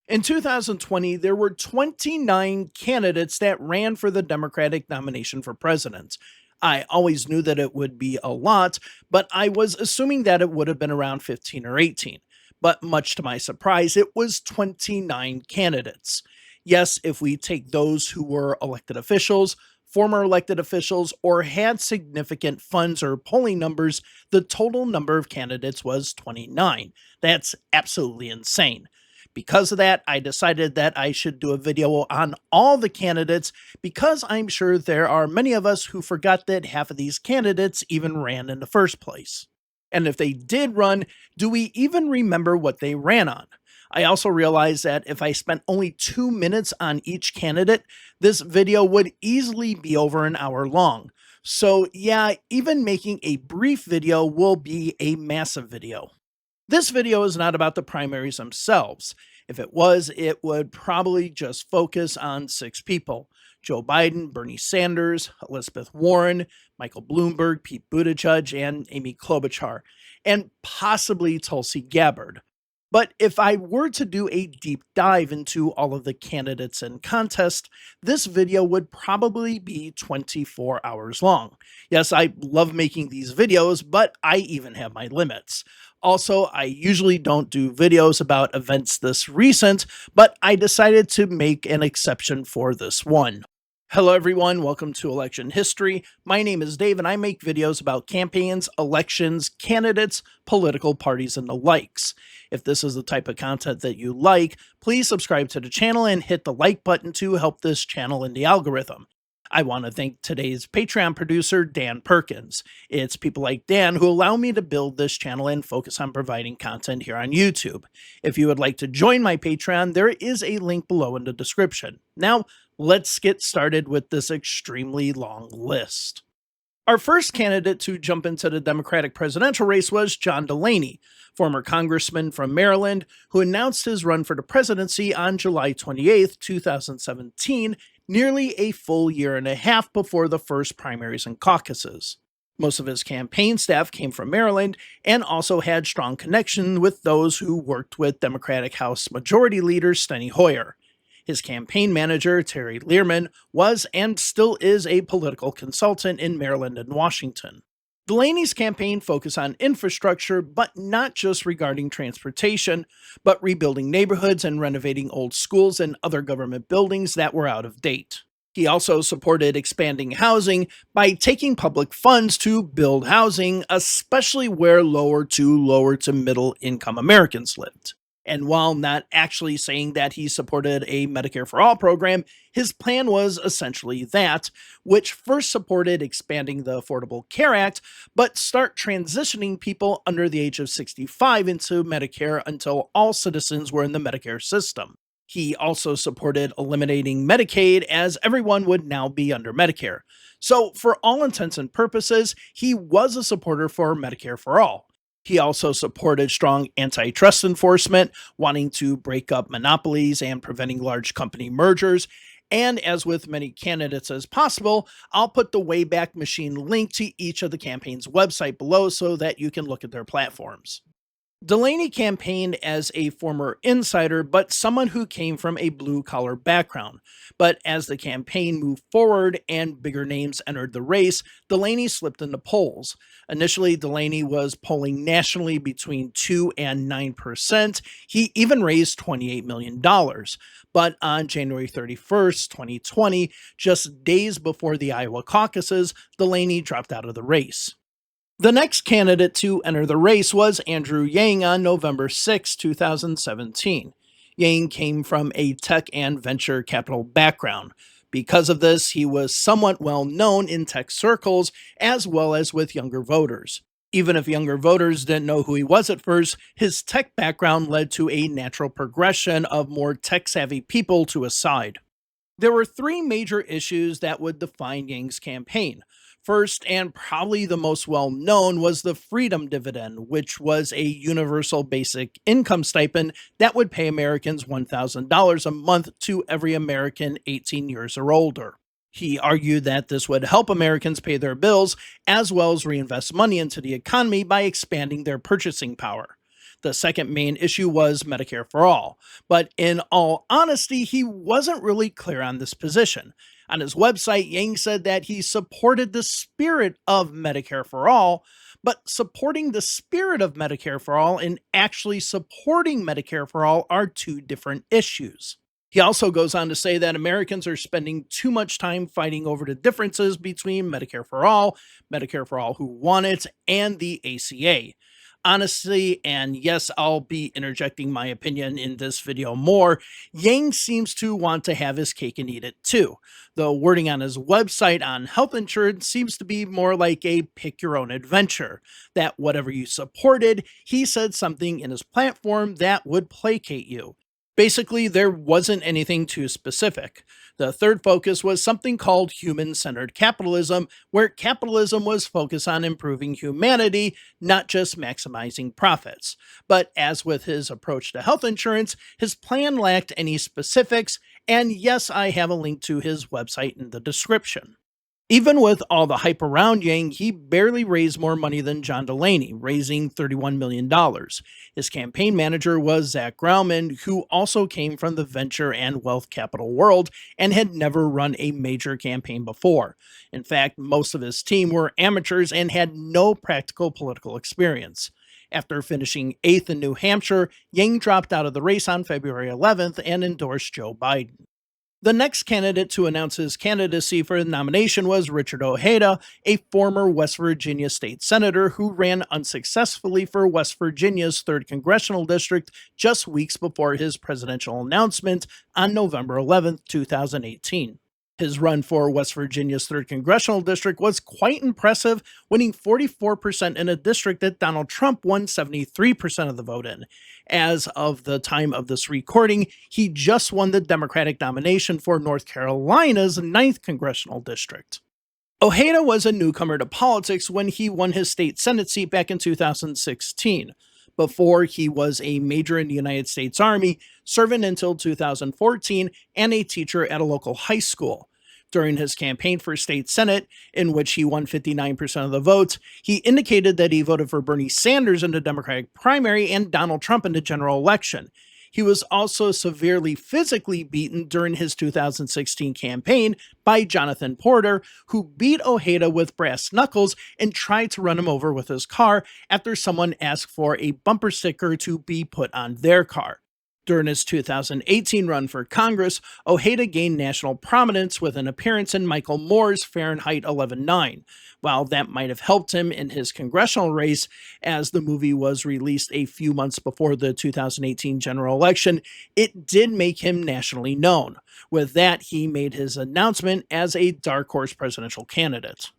In 2020, there were 29 candidates that ran for the Democratic nomination for president. I always knew that it would be a lot, but I was assuming that it would have been around 15 or 18. But much to my surprise, it was 29 candidates. Yes, if we take those who were elected officials, former elected officials, or had significant funds or polling numbers, the total number of candidates was 29. That's absolutely insane. Because of that, I decided that I should do a video on all the candidates because I'm sure there are many of us who forgot that half of these candidates even ran in the first place. And if they did run, do we even remember what they ran on? I also realized that if I spent only 2 minutes on each candidate, this video would easily be over an hour long. So yeah, even making a brief video will be a massive video. This video is not about the primaries themselves. If it was, it would probably just focus on 6 people: Joe Biden, Bernie Sanders, Elizabeth Warren, Michael Bloomberg, Pete Buttigieg, and Amy Klobuchar, and possibly Tulsi Gabbard. But if I were to do a deep dive into all of the candidates in contest, this video would probably be 24 hours long. Yes, I love making these videos, but I even have my limits. Also, I usually don't do videos about events this recent, but I decided to make an exception for this one. Hello everyone, welcome to Election History. My name is Dave and I make videos about campaigns, elections, candidates, political parties, and the likes. If this is the type of content that you like, please subscribe to the channel and hit the like button to help this channel in the algorithm. I want to thank today's Patreon producer, Dan Perkins. It's people like Dan who allow me to build this channel and focus on providing content here on YouTube. If you would like to join my Patreon, there is a link below in the description. Now, let's get started with this extremely long list. Our first candidate to jump into the Democratic presidential race was John Delaney, former congressman from Maryland, who announced his run for the presidency on July 28, 2017, nearly a full year and a half before the first primaries and caucuses. Most of his campaign staff came from Maryland and also had strong connection with those who worked with Democratic House Majority Leader Steny Hoyer. His campaign manager, Terry Lehrman, was and still is a political consultant in Maryland and Washington. Delaney's campaign focused on infrastructure, but not just regarding transportation, but rebuilding neighborhoods and renovating old schools and other government buildings that were out of date. He also supported expanding housing by taking public funds to build housing, especially where lower to middle income Americans lived. And while not actually saying that he supported a Medicare for All program, his plan was essentially that, which first supported expanding the Affordable Care Act, but start transitioning people under the age of 65 into Medicare until all citizens were in the Medicare system. He also supported eliminating Medicaid, as everyone would now be under Medicare. So for all intents and purposes, he was a supporter for Medicare for All. He also supported strong antitrust enforcement, wanting to break up monopolies and preventing large company mergers. And as with many candidates as possible, I'll put the Wayback Machine link to each of the campaign's website below so that you can look at their platforms. Delaney campaigned as a former insider, but someone who came from a blue-collar background. But as the campaign moved forward and bigger names entered the race, Delaney slipped in the polls. Initially, Delaney was polling nationally between 2 and 9%. He even raised $28 million. But on January 31st, 2020, just days before the Iowa caucuses, Delaney dropped out of the race. The next candidate to enter the race was Andrew Yang on November 6, 2017. Yang came from a tech and venture capital background. Because of this, he was somewhat well known in tech circles as well as with younger voters. Even if younger voters didn't know who he was at first, his tech background led to a natural progression of more tech-savvy people to his side. There were 3 major issues that would define Yang's campaign. First, and probably the most well-known, was the Freedom Dividend, which was a universal basic income stipend that would pay Americans $1,000 a month to every American 18 years or older. He argued that this would help Americans pay their bills, as well as reinvest money into the economy by expanding their purchasing power. The second main issue was Medicare for All. But in all honesty, he wasn't really clear on this position. On his website, Yang said that he supported the spirit of Medicare for All, but supporting the spirit of Medicare for All and actually supporting Medicare for All are two different issues. He also goes on to say that Americans are spending too much time fighting over the differences between Medicare for All who want it, and the ACA. Honestly, and yes, I'll be interjecting my opinion in this video more, Yang seems to want to have his cake and eat it too. The wording on his website on health insurance seems to be more like a pick your own adventure, that whatever you supported, he said something in his platform that would placate you. Basically, there wasn't anything too specific. The third focus was something called human-centered capitalism, where capitalism was focused on improving humanity, not just maximizing profits. But as with his approach to health insurance, his plan lacked any specifics, and yes, I have a link to his website in the description. Even with all the hype around Yang, he barely raised more money than John Delaney, raising $31 million. His campaign manager was Zach Grauman, who also came from the venture and wealth capital world and had never run a major campaign before. In fact, most of his team were amateurs and had no practical political experience. After finishing 8th in New Hampshire, Yang dropped out of the race on February 11th and endorsed Joe Biden. The next candidate to announce his candidacy for the nomination was Richard Ojeda, a former West Virginia state senator who ran unsuccessfully for West Virginia's 3rd congressional district just weeks before his presidential announcement on November 11, 2018. His run for West Virginia's 3rd congressional district was quite impressive, winning 44% in a district that Donald Trump won 73% of the vote in. As of the time of this recording, he just won the Democratic nomination for North Carolina's 9th congressional district. Ojeda was a newcomer to politics when he won his state Senate seat back in 2016. Before, he was a major in the United States Army, serving until 2014, and a teacher at a local high school. During his campaign for state Senate, in which he won 59% of the votes, he indicated that he voted for Bernie Sanders in the Democratic primary and Donald Trump in the general election. He was also severely physically beaten during his 2016 campaign by Jonathan Porter, who beat Ojeda with brass knuckles and tried to run him over with his car after someone asked for a bumper sticker to be put on their car. During his 2018 run for Congress, Ojeda gained national prominence with an appearance in Michael Moore's Fahrenheit 11/9. While that might have helped him in his congressional race, as the movie was released a few months before the 2018 general election, it did make him nationally known. With that, he made his announcement as a dark horse presidential candidate.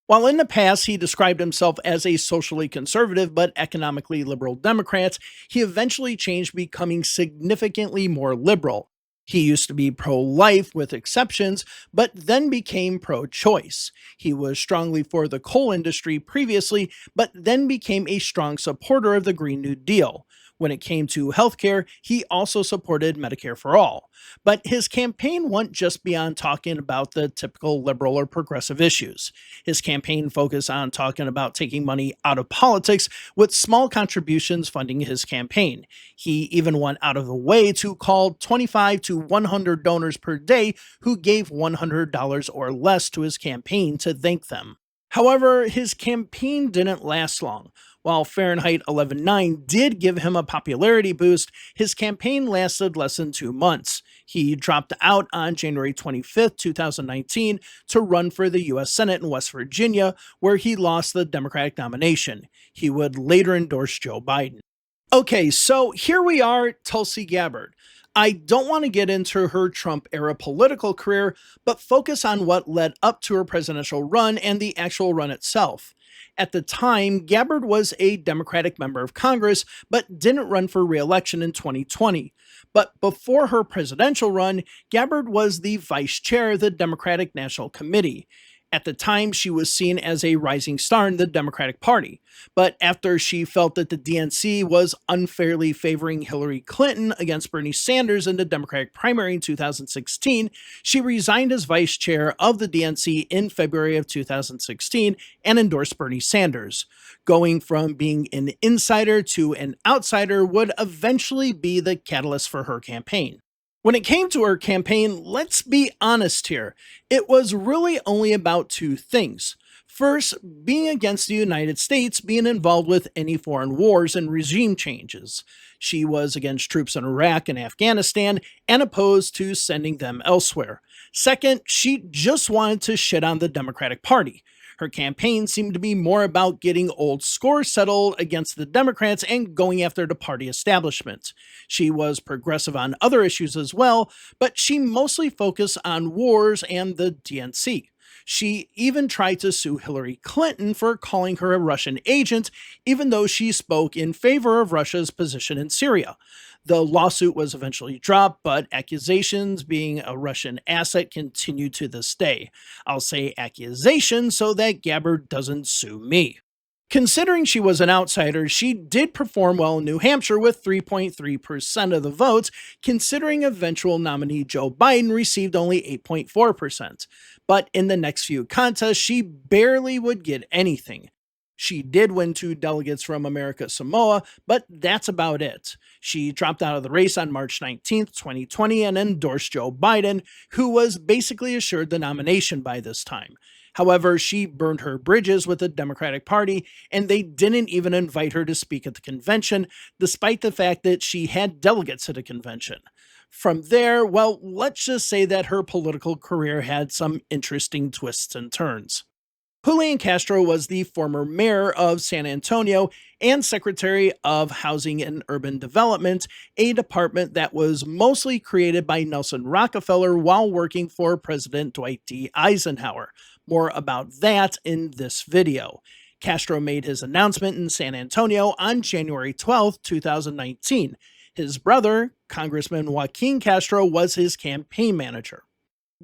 While in the past he described himself as a socially conservative but economically liberal Democrat, he eventually changed, becoming significantly more liberal. He used to be pro-life with exceptions, but then became pro-choice. He was strongly for the coal industry previously, but then became a strong supporter of the Green New Deal. When it came to healthcare, he also supported Medicare for All. But his campaign went just beyond talking about the typical liberal or progressive issues. His campaign focused on talking about taking money out of politics, with small contributions funding his campaign. He even went out of the way to call 25 to 100 donors per day who gave $100 or less to his campaign to thank them. However, his campaign didn't last long. While Fahrenheit 11/9 did give him a popularity boost, his campaign lasted less than 2 months. He dropped out on January 25, 2019 to run for the U.S. Senate in West Virginia, where he lost the Democratic nomination. He would later endorse Joe Biden. Okay, so here we are, Tulsi Gabbard. I don't want to get into her Trump-era political career, but focus on what led up to her presidential run and the actual run itself. At the time, Gabbard was a Democratic member of Congress, but didn't run for re-election in 2020. But before her presidential run, Gabbard was the vice chair of the Democratic National Committee. At the time, she was seen as a rising star in the Democratic Party. But after she felt that the DNC was unfairly favoring Hillary Clinton against Bernie Sanders in the Democratic primary in 2016, she resigned as vice chair of the DNC in February of 2016 and endorsed Bernie Sanders. Going from being an insider to an outsider would eventually be the catalyst for her campaign. When it came to her campaign, let's be honest here, it was really only about two things. First, being against the United States being involved with any foreign wars and regime changes. She was against troops in Iraq and Afghanistan and opposed to sending them elsewhere. Second, she just wanted to shit on the Democratic Party. Her campaign seemed to be more about getting old scores settled against the Democrats and going after the party establishment. She was progressive on other issues as well, but she mostly focused on wars and the DNC. She even tried to sue Hillary Clinton for calling her a Russian agent, even though she spoke in favor of Russia's position in Syria. The lawsuit was eventually dropped, but accusations being a Russian asset continue to this day. I'll say accusations so that Gabbard doesn't sue me. Considering she was an outsider, she did perform well in New Hampshire with 3.3% of the votes, considering eventual nominee Joe Biden received only 8.4%. But in the next few contests, she barely would get anything. She did win 2 delegates from America Samoa, but that's about it. She dropped out of the race on March 19, 2020, and endorsed Joe Biden, who was basically assured the nomination by this time. However, she burned her bridges with the Democratic Party, and they didn't even invite her to speak at the convention, despite the fact that she had delegates at the convention. From there, well, let's just say that her political career had some interesting twists and turns. Julian Castro was the former mayor of San Antonio and Secretary of Housing and Urban Development, a department that was mostly created by Nelson Rockefeller while working for President Dwight D. Eisenhower. More about that in this video. Castro made his announcement in San Antonio on January 12, 2019. His brother, Congressman Joaquin Castro, was his campaign manager.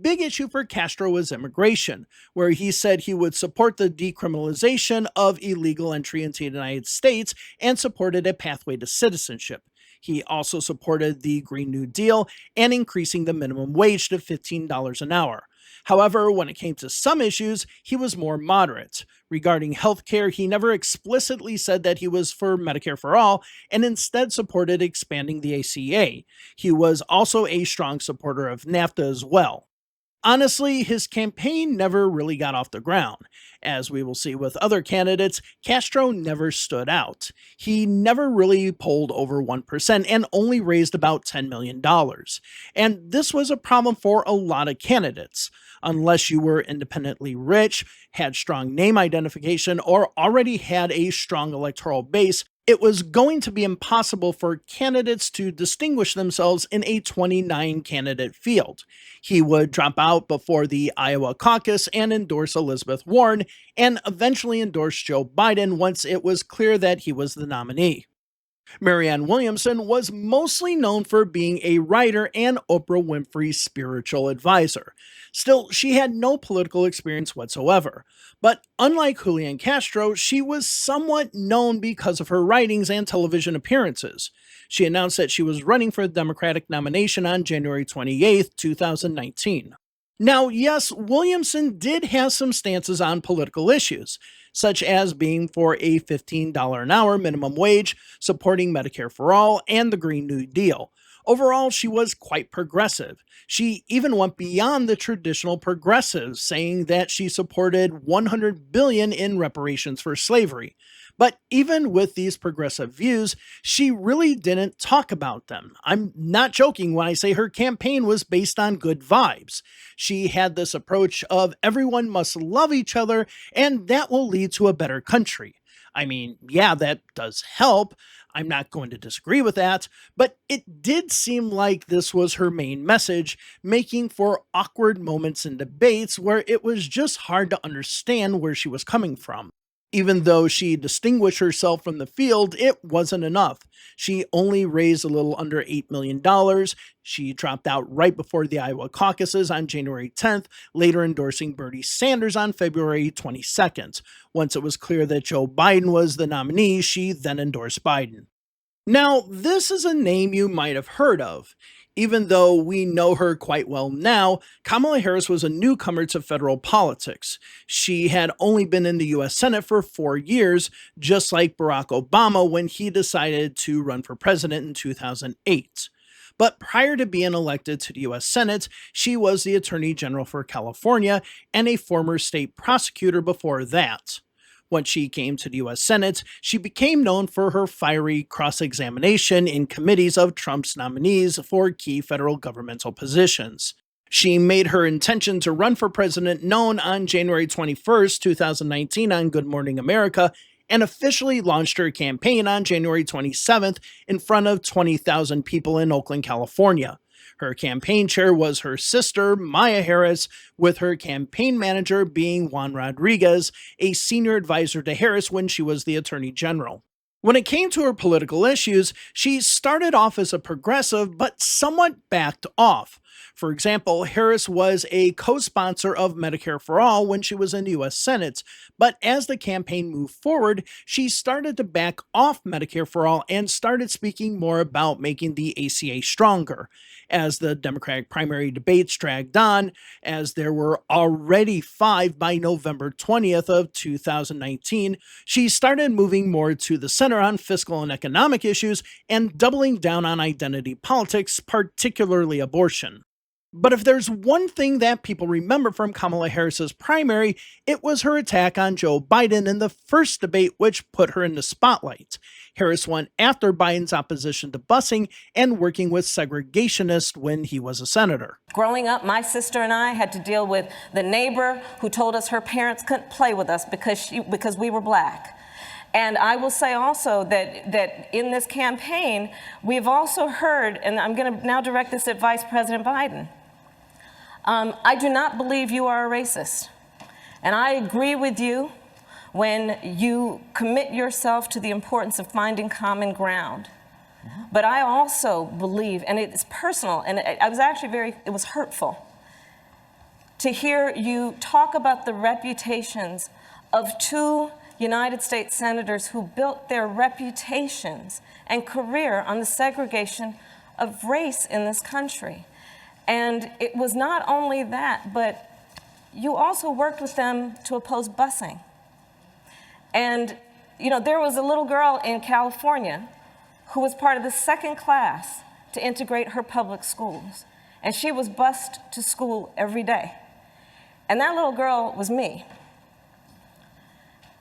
Big issue for Castro was immigration, where he said he would support the decriminalization of illegal entry into the United States and supported a pathway to citizenship. He also supported the Green New Deal and increasing the minimum wage to $15 an hour. However, when it came to some issues, he was more moderate. Regarding healthcare, he never explicitly said that he was for Medicare for all and instead supported expanding the ACA. He was also a strong supporter of NAFTA as well. Honestly, his campaign never really got off the ground. As we will see with other candidates, Castro never stood out. He never really polled over 1% and only raised about $10 million. And this was a problem for a lot of candidates. Unless you were independently rich, had strong name identification, or already had a strong electoral base, it was going to be impossible for candidates to distinguish themselves in a 29-candidate field. He would drop out before the Iowa caucus and endorse Elizabeth Warren, and eventually endorse Joe Biden once it was clear that he was the nominee. Marianne Williamson was mostly known for being a writer and Oprah Winfrey's spiritual advisor. Still, she had no political experience whatsoever. But unlike Julian Castro, she was somewhat known because of her writings and television appearances. She announced that she was running for the Democratic nomination on January 28, 2019. Now, yes, Williamson did have some stances on political issues, such as being for a $15 an hour minimum wage, supporting Medicare for all, and the Green New Deal. Overall, she was quite progressive. She even went beyond the traditional progressives, saying that she supported $100 billion in reparations for slavery. But even with these progressive views, she really didn't talk about them. I'm not joking when I say her campaign was based on good vibes. She had this approach of everyone must love each other, and that will lead to a better country. I mean, yeah, that does help. I'm not going to disagree with that, but it did seem like this was her main message, making for awkward moments in debates where it was just hard to understand where she was coming from. Even though she distinguished herself from the field, it wasn't enough. She only raised a little under $8 million. She dropped out right before the Iowa caucuses on January 10th, later endorsing Bernie Sanders on February 22nd. Once it was clear that Joe Biden was the nominee, she then endorsed Biden. Now, this is a name you might have heard of. Even though we know her quite well now, Kamala Harris was a newcomer to federal politics. She had only been in the U.S. Senate for 4 years, just like Barack Obama when he decided to run for president in 2008. But prior to being elected to the U.S. Senate, she was the Attorney General for California and a former state prosecutor before that. Once she came to the U.S. Senate, she became known for her fiery cross-examination in committees of Trump's nominees for key federal governmental positions. She made her intention to run for president known on January 21st, 2019 on Good Morning America, and officially launched her campaign on January 27th in front of 20,000 people in Oakland, California. Her campaign chair was her sister, Maya Harris, with her campaign manager being Juan Rodriguez, a senior advisor to Harris when she was the Attorney General. When it came to her political issues, she started off as a progressive, but somewhat backed off. For example, Harris was a co-sponsor of Medicare for All when she was in the U.S. Senate, but as the campaign moved forward, she started to back off Medicare for All and started speaking more about making the ACA stronger. As the Democratic primary debates dragged on, as there were already 5 by November 20th of 2019, she started moving more to the center on fiscal and economic issues and doubling down on identity politics, particularly abortion. But if there's one thing that people remember from Kamala Harris's primary, it was her attack on Joe Biden in the first debate, which put her in the spotlight. Harris won after Biden's opposition to busing and working with segregationists when he was a senator. Growing up, my sister and I had to deal with the neighbor who told us her parents couldn't play with us because we were black. And I will say also that in this campaign, we've also heard, and I'm going to now direct this at Vice President Biden, I do not believe you are a racist. And I agree with you when you commit yourself to the importance of finding common ground. But I also believe, and it's personal, and I was actually it was hurtful to hear you talk about the reputations of 2 United States senators who built their reputations and career on the segregation of race in this country. And it was not only that, but you also worked with them to oppose busing. And, there was a little girl in California who was part of the 2nd class to integrate her public schools. And she was bused to school every day. And that little girl was me.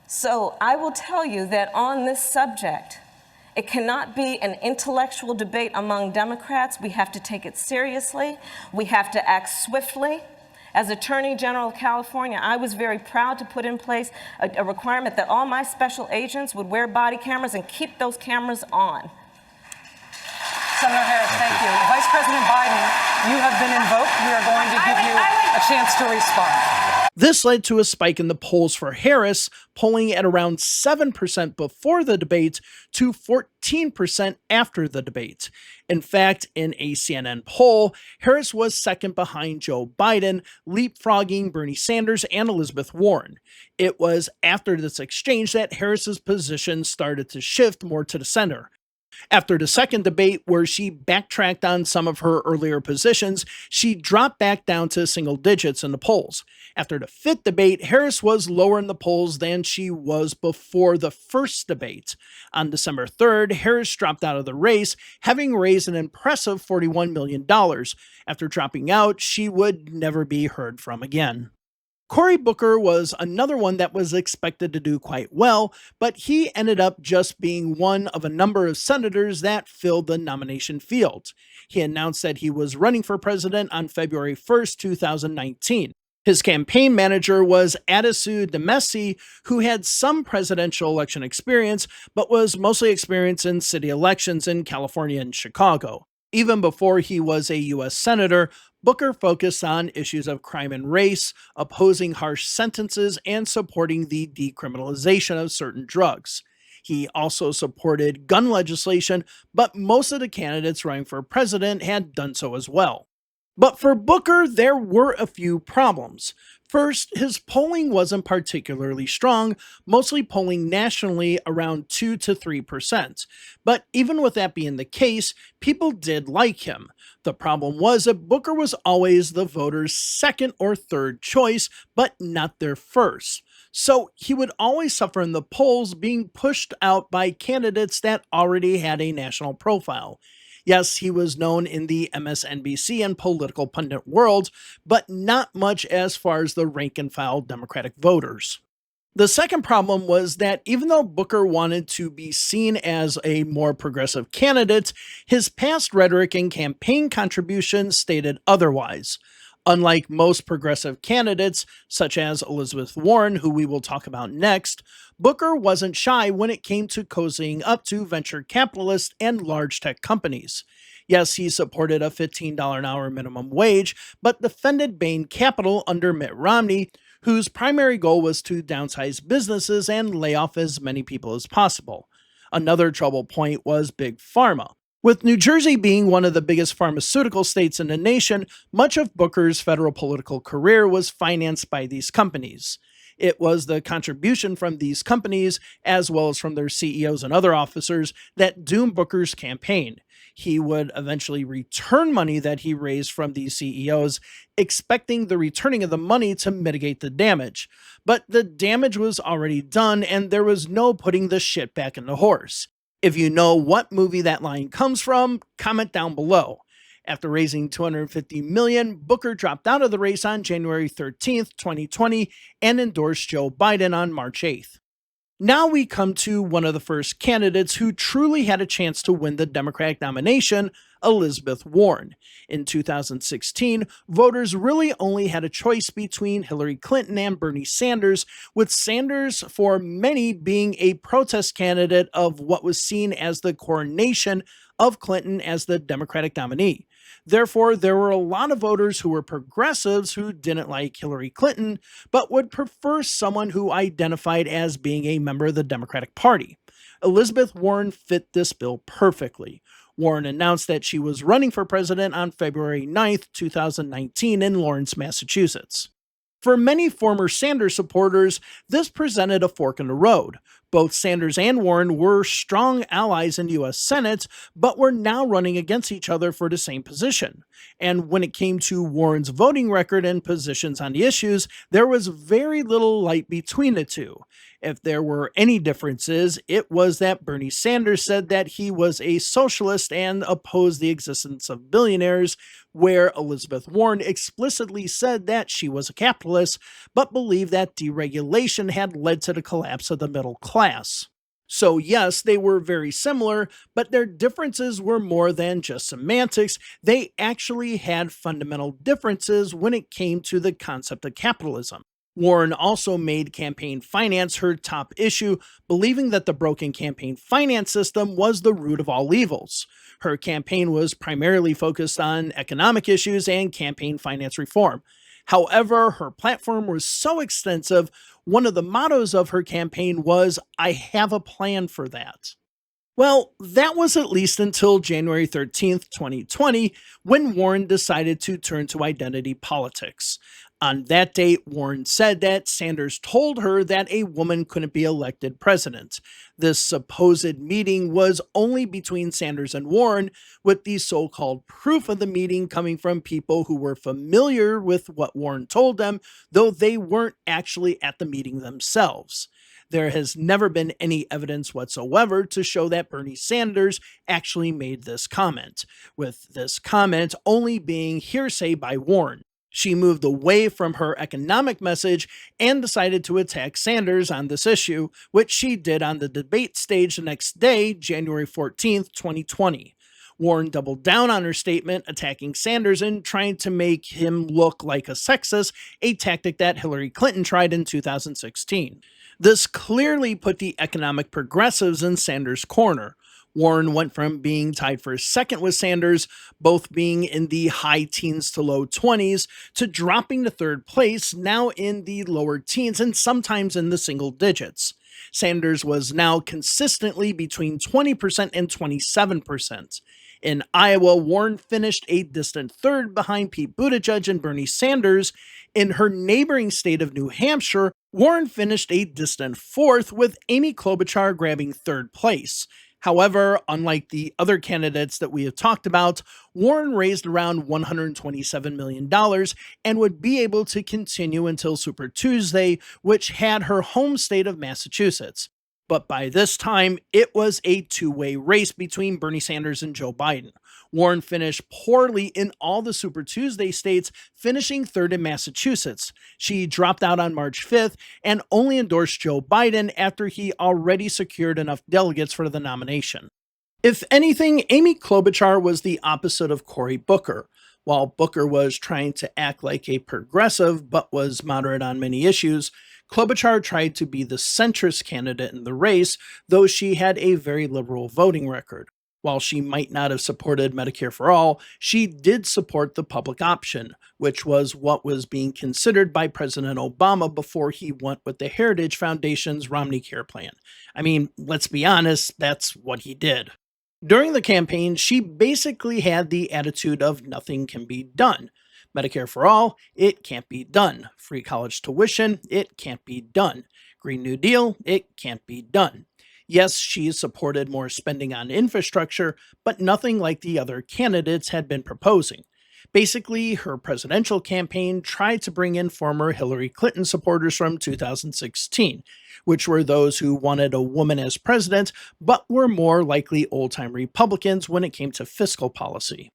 So I will tell you that on this subject, it cannot be an intellectual debate among Democrats. We have to take it seriously. We have to act swiftly. As Attorney General of California, I was very proud to put in place a requirement that all my special agents would wear body cameras and keep those cameras on. Senator Harris, thank you. Vice President Biden, you have been invoked. We are going to give you a chance to respond. This led to a spike in the polls for Harris, polling at around 7% before the debate to 14% after the debate. In fact, in a CNN poll, Harris was second behind Joe Biden, leapfrogging Bernie Sanders and Elizabeth Warren. It was after this exchange that Harris's position started to shift more to the center. After the second debate, where she backtracked on some of her earlier positions, she dropped back down to single digits in the polls. After the 5th debate, Harris was lower in the polls than she was before the first debate. On December 3rd, Harris dropped out of the race, having raised an impressive $41 million. After dropping out, she would never be heard from again. Cory Booker was another one that was expected to do quite well, but he ended up just being one of a number of senators that filled the nomination field. He announced that he was running for president on February 1st, 2019. His campaign manager was Adisu Demesi, who had some presidential election experience, but was mostly experienced in city elections in California and Chicago. Even before he was a U.S. Senator, Booker focused on issues of crime and race, opposing harsh sentences, and supporting the decriminalization of certain drugs. He also supported gun legislation, but most of the candidates running for president had done so as well. But for Booker, there were a few problems. First, his polling wasn't particularly strong, mostly polling nationally around 2 to 3%. But even with that being the case, people did like him. The problem was that Booker was always the voters' second or third choice, but not their first. So he would always suffer in the polls, being pushed out by candidates that already had a national profile. Yes, he was known in the MSNBC and political pundit world, but not much as far as the rank and file Democratic voters. The second problem was that even though Booker wanted to be seen as a more progressive candidate, his past rhetoric and campaign contributions stated otherwise. Unlike most progressive candidates, such as Elizabeth Warren, who we will talk about next, Booker wasn't shy when it came to cozying up to venture capitalists and large tech companies. Yes, he supported a $15 an hour minimum wage, but defended Bain Capital under Mitt Romney, whose primary goal was to downsize businesses and lay off as many people as possible. Another trouble point was Big Pharma. With New Jersey being one of the biggest pharmaceutical states in the nation, much of Booker's federal political career was financed by these companies. It was the contribution from these companies, as well as from their CEOs and other officers, that doomed Booker's campaign. He would eventually return money that he raised from these CEOs, expecting the returning of the money to mitigate the damage. But the damage was already done, and there was no putting the shit back in the horse. If you know what movie that line comes from, comment down below. After raising $250 million, Booker dropped out of the race on January 13th, 2020, and endorsed Joe Biden on March 8th. Now we come to one of the first candidates who truly had a chance to win the Democratic nomination, Elizabeth Warren. In 2016, voters really only had a choice between Hillary Clinton and Bernie Sanders, with Sanders for many being a protest candidate of what was seen as the coronation of Clinton as the Democratic nominee. Therefore, there were a lot of voters who were progressives who didn't like Hillary Clinton, but would prefer someone who identified as being a member of the Democratic Party. Elizabeth Warren fit this bill perfectly. Warren announced that she was running for president on February 9th, 2019 in Lawrence, Massachusetts. For many former Sanders supporters, this presented a fork in the road. Both Sanders and Warren were strong allies in the U.S. Senate, but were now running against each other for the same position. And when it came to Warren's voting record and positions on the issues, there was very little light between the two. If there were any differences, it was that Bernie Sanders said that he was a socialist and opposed the existence of billionaires, where Elizabeth Warren explicitly said that she was a capitalist, but believed that deregulation had led to the collapse of the middle class. So yes, they were very similar, but their differences were more than just semantics. They actually had fundamental differences when it came to the concept of capitalism. Warren also made campaign finance her top issue, believing that the broken campaign finance system was the root of all evils. Her campaign was primarily focused on economic issues and campaign finance reform. However, her platform was so extensive, one of the mottos of her campaign was, "I have a plan for that." Well, that was at least until January 13th, 2020, when Warren decided to turn to identity politics. On that date, Warren said that Sanders told her that a woman couldn't be elected president. This supposed meeting was only between Sanders and Warren, with the so-called proof of the meeting coming from people who were familiar with what Warren told them, though they weren't actually at the meeting themselves. There has never been any evidence whatsoever to show that Bernie Sanders actually made this comment, with this comment only being hearsay by Warren. She moved away from her economic message and decided to attack Sanders on this issue, which she did on the debate stage the next day, January 14th, 2020. Warren doubled down on her statement, attacking Sanders and trying to make him look like a sexist, a tactic that Hillary Clinton tried in 2016. This clearly put the economic progressives in Sanders' corner. Warren went from being tied for second with Sanders, both being in the high teens to low 20s, to dropping to third place, now in the lower teens and sometimes in the single digits. Sanders was now consistently between 20% and 27%. In Iowa, Warren finished a distant third behind Pete Buttigieg and Bernie Sanders. In her neighboring state of New Hampshire, Warren finished a distant fourth, with Amy Klobuchar grabbing third place. However, unlike the other candidates that we have talked about, Warren raised around $127 million and would be able to continue until Super Tuesday, which had her home state of Massachusetts. But by this time, it was a two-way race between Bernie Sanders and Joe Biden. Warren finished poorly in all the Super Tuesday states, finishing third in Massachusetts. She dropped out on March 5th and only endorsed Joe Biden after he already secured enough delegates for the nomination. If anything, Amy Klobuchar was the opposite of Cory Booker. While Booker was trying to act like a progressive but was moderate on many issues, Klobuchar tried to be the centrist candidate in the race, though she had a very liberal voting record. While she might not have supported Medicare for All, she did support the public option, which was what was being considered by President Obama before he went with the Heritage Foundation's Romney Care plan. I mean, let's be honest, that's what he did. During the campaign, she basically had the attitude of nothing can be done. Medicare for All, it can't be done. Free college tuition, it can't be done. Green New Deal, it can't be done. Yes, she supported more spending on infrastructure, but nothing like the other candidates had been proposing. Basically, her presidential campaign tried to bring in former Hillary Clinton supporters from 2016, which were those who wanted a woman as president, but were more likely old-time Republicans when it came to fiscal policy.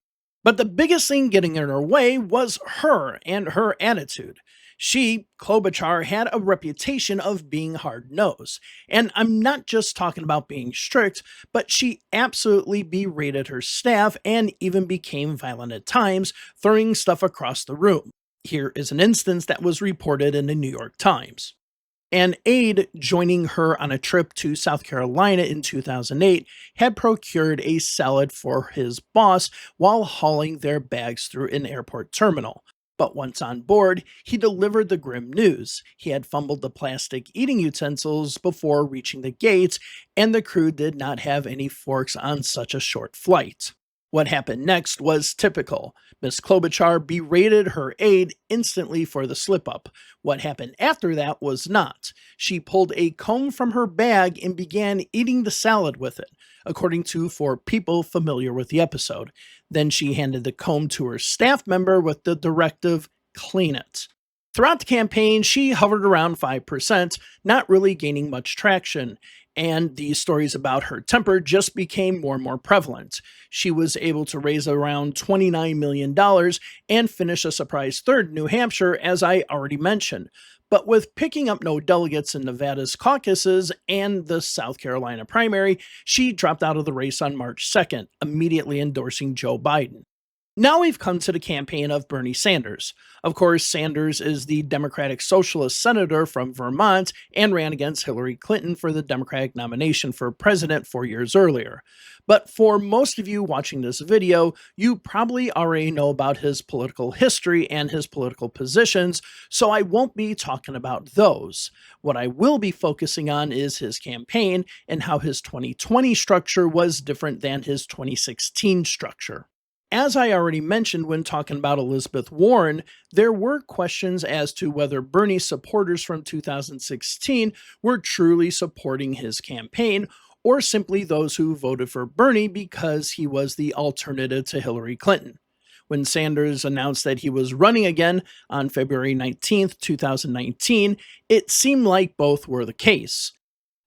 But the biggest thing getting in her way was her and her attitude. She, Klobuchar, had a reputation of being hard-nosed. And I'm not just talking about being strict, but she absolutely berated her staff and even became violent at times, throwing stuff across the room. Here is an instance that was reported in the New York Times. An aide joining her on a trip to South Carolina in 2008 had procured a salad for his boss while hauling their bags through an airport terminal. But once on board, he delivered the grim news. He had fumbled the plastic eating utensils before reaching the gates, and the crew did not have any forks on such a short flight. What happened next was typical. Miss Klobuchar berated her aide instantly for the slip-up. What happened after that was not. She pulled a comb from her bag and began eating the salad with it, according to 4 people familiar with the episode. Then she handed the comb to her staff member with the directive, "Clean it." Throughout the campaign, she hovered around 5%, not really gaining much traction, and the stories about her temper just became more and more prevalent. She was able to raise around $29 million and finish a surprise third in New Hampshire, as I already mentioned. But with picking up no delegates in Nevada's caucuses and the South Carolina primary, she dropped out of the race on March 2nd, immediately endorsing Joe Biden. Now we've come to the campaign of Bernie Sanders. Of course, Sanders is the Democratic Socialist senator from Vermont and ran against Hillary Clinton for the Democratic nomination for president 4 years earlier. But for most of you watching this video, you probably already know about his political history and his political positions, so I won't be talking about those. What I will be focusing on is his campaign and how his 2020 structure was different than his 2016 structure. As I already mentioned when talking about Elizabeth Warren, there were questions as to whether Bernie supporters from 2016 were truly supporting his campaign, or simply those who voted for Bernie because he was the alternative to Hillary Clinton. When Sanders announced that he was running again on February 19, 2019, it seemed like both were the case.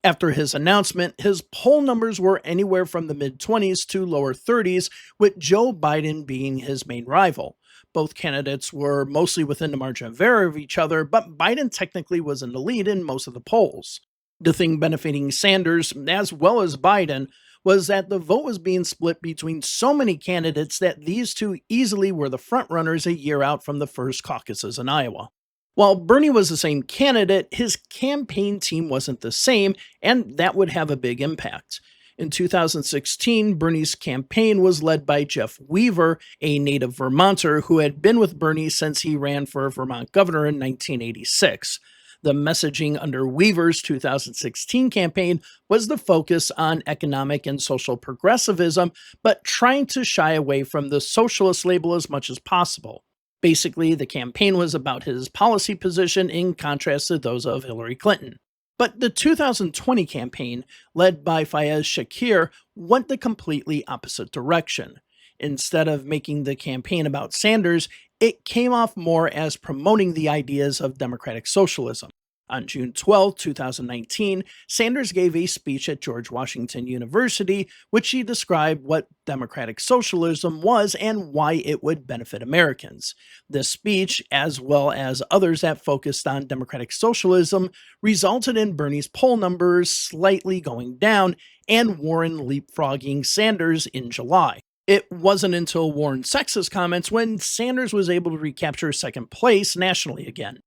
After his announcement, his poll numbers were anywhere from the mid-20s to lower 30s, with Joe Biden being his main rival. Both candidates were mostly within the margin of error of each other, but Biden technically was in the lead in most of the polls. The thing benefiting Sanders, as well as Biden, was that the vote was being split between so many candidates that these two easily were the frontrunners a year out from the first caucuses in Iowa. While Bernie was the same candidate, his campaign team wasn't the same, and that would have a big impact. In 2016, Bernie's campaign was led by Jeff Weaver, a native Vermonter who had been with Bernie since he ran for Vermont governor in 1986. The messaging under Weaver's 2016 campaign was the focus on economic and social progressivism, but trying to shy away from the socialist label as much as possible. Basically, the campaign was about his policy position in contrast to those of Hillary Clinton. But the 2020 campaign, led by Fayez Shakir, went the completely opposite direction. Instead of making the campaign about Sanders, it came off more as promoting the ideas of democratic socialism. On June 12, 2019, Sanders gave a speech at George Washington University, which he described what democratic socialism was and why it would benefit Americans. This speech, as well as others that focused on democratic socialism, resulted in Bernie's poll numbers slightly going down and Warren leapfrogging Sanders in July. It wasn't until Warren's sexist comments when Sanders was able to recapture second place nationally again.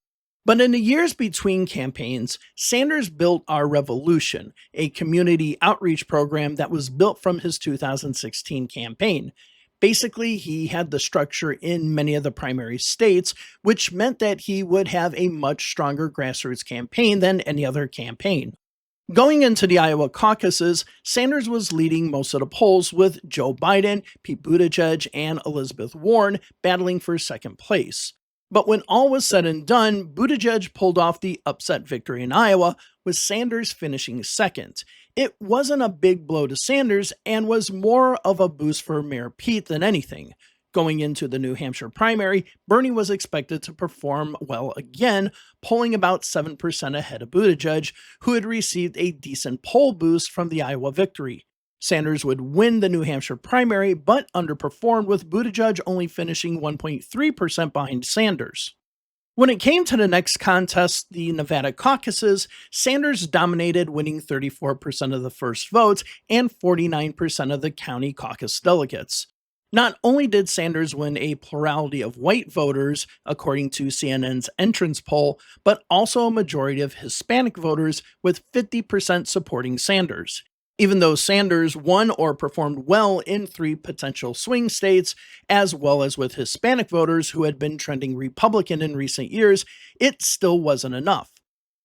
But in the years between campaigns, Sanders built Our Revolution, a community outreach program that was built from his 2016 campaign. Basically, he had the structure in many of the primary states, which meant that he would have a much stronger grassroots campaign than any other campaign. Going into the Iowa caucuses, Sanders was leading most of the polls with Joe Biden, Pete Buttigieg, and Elizabeth Warren battling for second place. But when all was said and done, Buttigieg pulled off the upset victory in Iowa, with Sanders finishing second. It wasn't a big blow to Sanders and was more of a boost for Mayor Pete than anything. Going into the New Hampshire primary, Bernie was expected to perform well again, polling about 7% ahead of Buttigieg, who had received a decent poll boost from the Iowa victory. Sanders would win the New Hampshire primary, but underperformed, with Buttigieg only finishing 1.3% behind Sanders. When it came to the next contest, the Nevada caucuses, Sanders dominated, winning 34% of the first votes and 49% of the county caucus delegates. Not only did Sanders win a plurality of white voters, according to CNN's entrance poll, but also a majority of Hispanic voters, with 50% supporting Sanders. Even though Sanders won or performed well in 3 potential swing states, as well as with Hispanic voters who had been trending Republican in recent years, it still wasn't enough.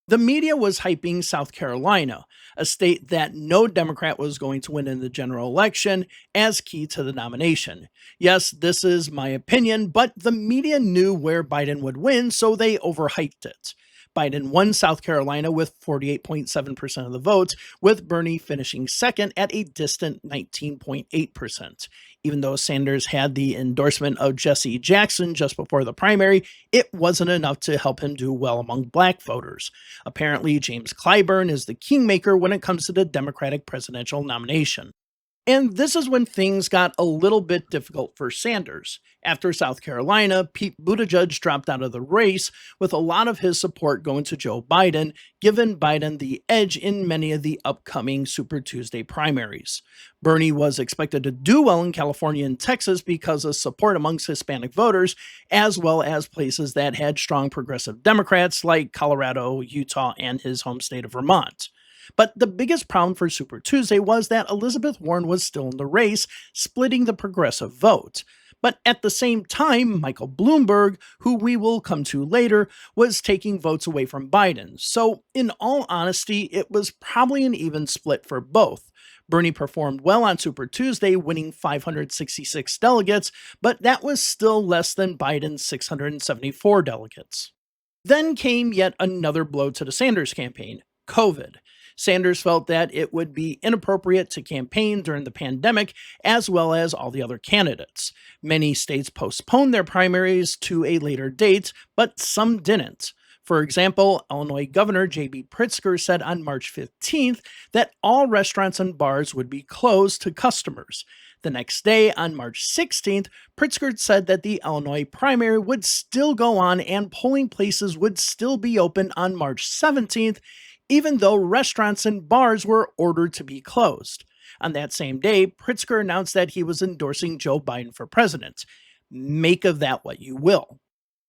The media was hyping South Carolina, a state that no Democrat was going to win in the general election, as key to the nomination. Yes, this is my opinion, but the media knew where Biden would win, so they overhyped it. Biden won South Carolina with 48.7% of the votes, with Bernie finishing second at a distant 19.8%. Even though Sanders had the endorsement of Jesse Jackson just before the primary, it wasn't enough to help him do well among black voters. Apparently, James Clyburn is the kingmaker when it comes to the Democratic presidential nomination. And this is when things got a little bit difficult for Sanders. After South Carolina, Pete Buttigieg dropped out of the race, with a lot of his support going to Joe Biden, giving Biden the edge in many of the upcoming Super Tuesday primaries. Bernie was expected to do well in California and Texas because of support amongst Hispanic voters, as well as places that had strong progressive Democrats like Colorado, Utah, and his home state of Vermont. But the biggest problem for Super Tuesday was that Elizabeth Warren was still in the race, splitting the progressive vote. But at the same time, Michael Bloomberg, who we will come to later, was taking votes away from Biden. So in all honesty, it was probably an even split for both. Bernie performed well on Super Tuesday, winning 566 delegates, but that was still less than Biden's 674 delegates. Then came yet another blow to the Sanders campaign: COVID. Sanders felt that it would be inappropriate to campaign during the pandemic, as well as all the other candidates. Many states postponed their primaries to a later date, but some didn't. For example, Illinois Governor J.B. Pritzker said on March 15th that all restaurants and bars would be closed to customers. The next day, on March 16th, Pritzker said that the Illinois primary would still go on and polling places would still be open on March 17th, even though restaurants and bars were ordered to be closed. On that same day, Pritzker announced that he was endorsing Joe Biden for president. Make of that what you will.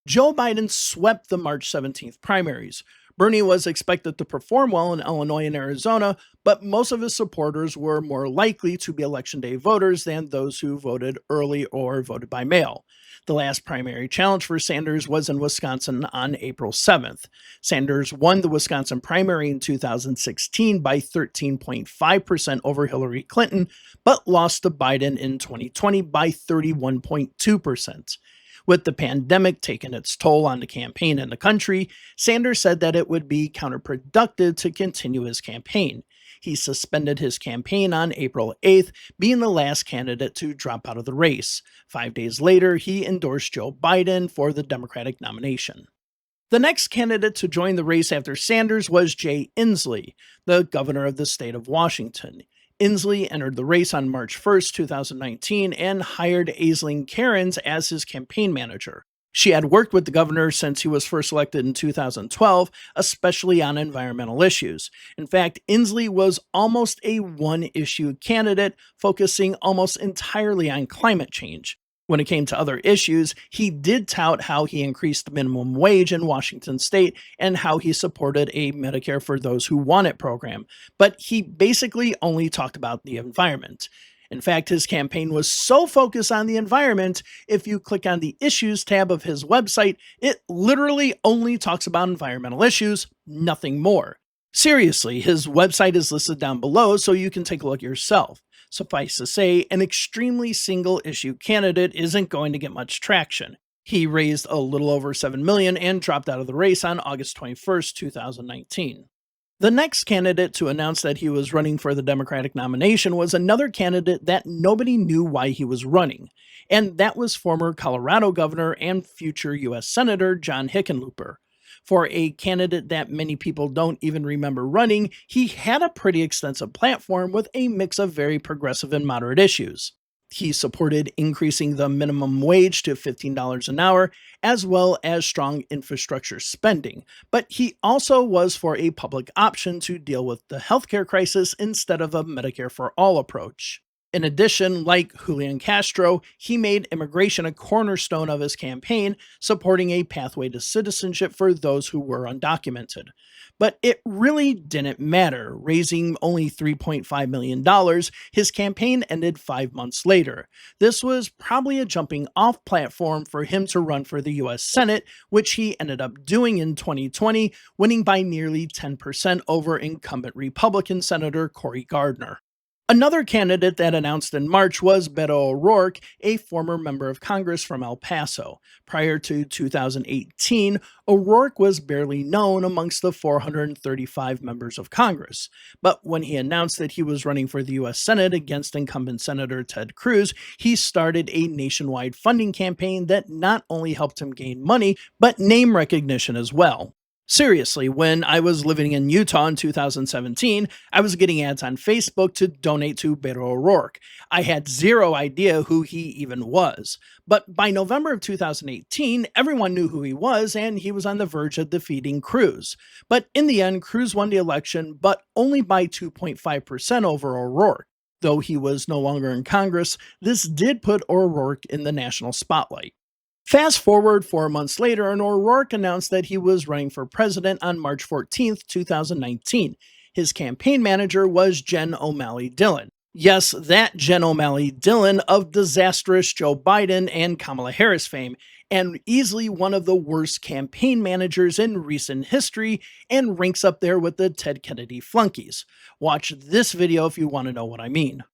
Joe Biden swept the March 17th primaries. Bernie was expected to perform well in Illinois and Arizona, but most of his supporters were more likely to be Election Day voters than those who voted early or voted by mail. The last primary challenge for Sanders was in Wisconsin on April 7th. Sanders won the Wisconsin primary in 2016 by 13.5% over Hillary Clinton, but lost to Biden in 2020 by 31.2%. With the pandemic taking its toll on the campaign and the country, Sanders said that it would be counterproductive to continue his campaign. He suspended his campaign on April 8th, being the last candidate to drop out of the race. 5 days later, he endorsed Joe Biden for the Democratic nomination. The next candidate to join the race after Sanders was Jay Inslee, the governor of the state of Washington. Inslee entered the race on March 1st, 2019, and hired Aislinn Cairns as his campaign manager. She had worked with the governor since he was first elected in 2012, especially on environmental issues. In fact, Inslee was almost a one-issue candidate, focusing almost entirely on climate change. When it came to other issues, he did tout how he increased the minimum wage in Washington state and how he supported a Medicare for those who want it program, but he basically only talked about the environment. In fact, his campaign was so focused on the environment, if you click on the Issues tab of his website, it literally only talks about environmental issues, nothing more. Seriously, his website is listed down below so you can take a look yourself. Suffice to say, an extremely single-issue candidate isn't going to get much traction. He raised a little over $7 million and dropped out of the race on August 21st, 2019. The next candidate to announce that he was running for the Democratic nomination was another candidate that nobody knew why he was running, and that was former Colorado Governor and future U.S. Senator John Hickenlooper. For a candidate that many people don't even remember running, he had a pretty extensive platform with a mix of very progressive and moderate issues. He supported increasing the minimum wage to $15 an hour, as well as strong infrastructure spending, but he also was for a public option to deal with the healthcare crisis instead of a Medicare for all approach. In addition, like Julian Castro, he made immigration a cornerstone of his campaign, supporting a pathway to citizenship for those who were undocumented. But it really didn't matter. Raising only $3.5 million, his campaign ended 5 months later. This was probably a jumping-off platform for him to run for the U.S. Senate, which he ended up doing in 2020, winning by nearly 10% over incumbent Republican Senator Cory Gardner. Another candidate that announced in March was Beto O'Rourke, a former member of Congress from El Paso. Prior to 2018, O'Rourke was barely known amongst the 435 members of Congress. But when he announced that he was running for the U.S. Senate against incumbent Senator Ted Cruz, he started a nationwide funding campaign that not only helped him gain money, but name recognition as well. Seriously, when I was living in Utah in 2017, I was getting ads on Facebook to donate to Beto O'Rourke. I had zero idea who he even was. But by November of 2018, everyone knew who he was, and he was on the verge of defeating Cruz. But in the end, Cruz won the election, but only by 2.5% over O'Rourke. Though he was no longer in Congress, this did put O'Rourke in the national spotlight. Fast forward 4 months later, and O'Rourke announced that he was running for president on March 14, 2019. His campaign manager was Jen O'Malley Dillon. Yes, that Jen O'Malley Dillon of disastrous Joe Biden and Kamala Harris fame, and easily one of the worst campaign managers in recent history, and ranks up there with the Ted Kennedy flunkies. Watch this video if you want to know what I mean.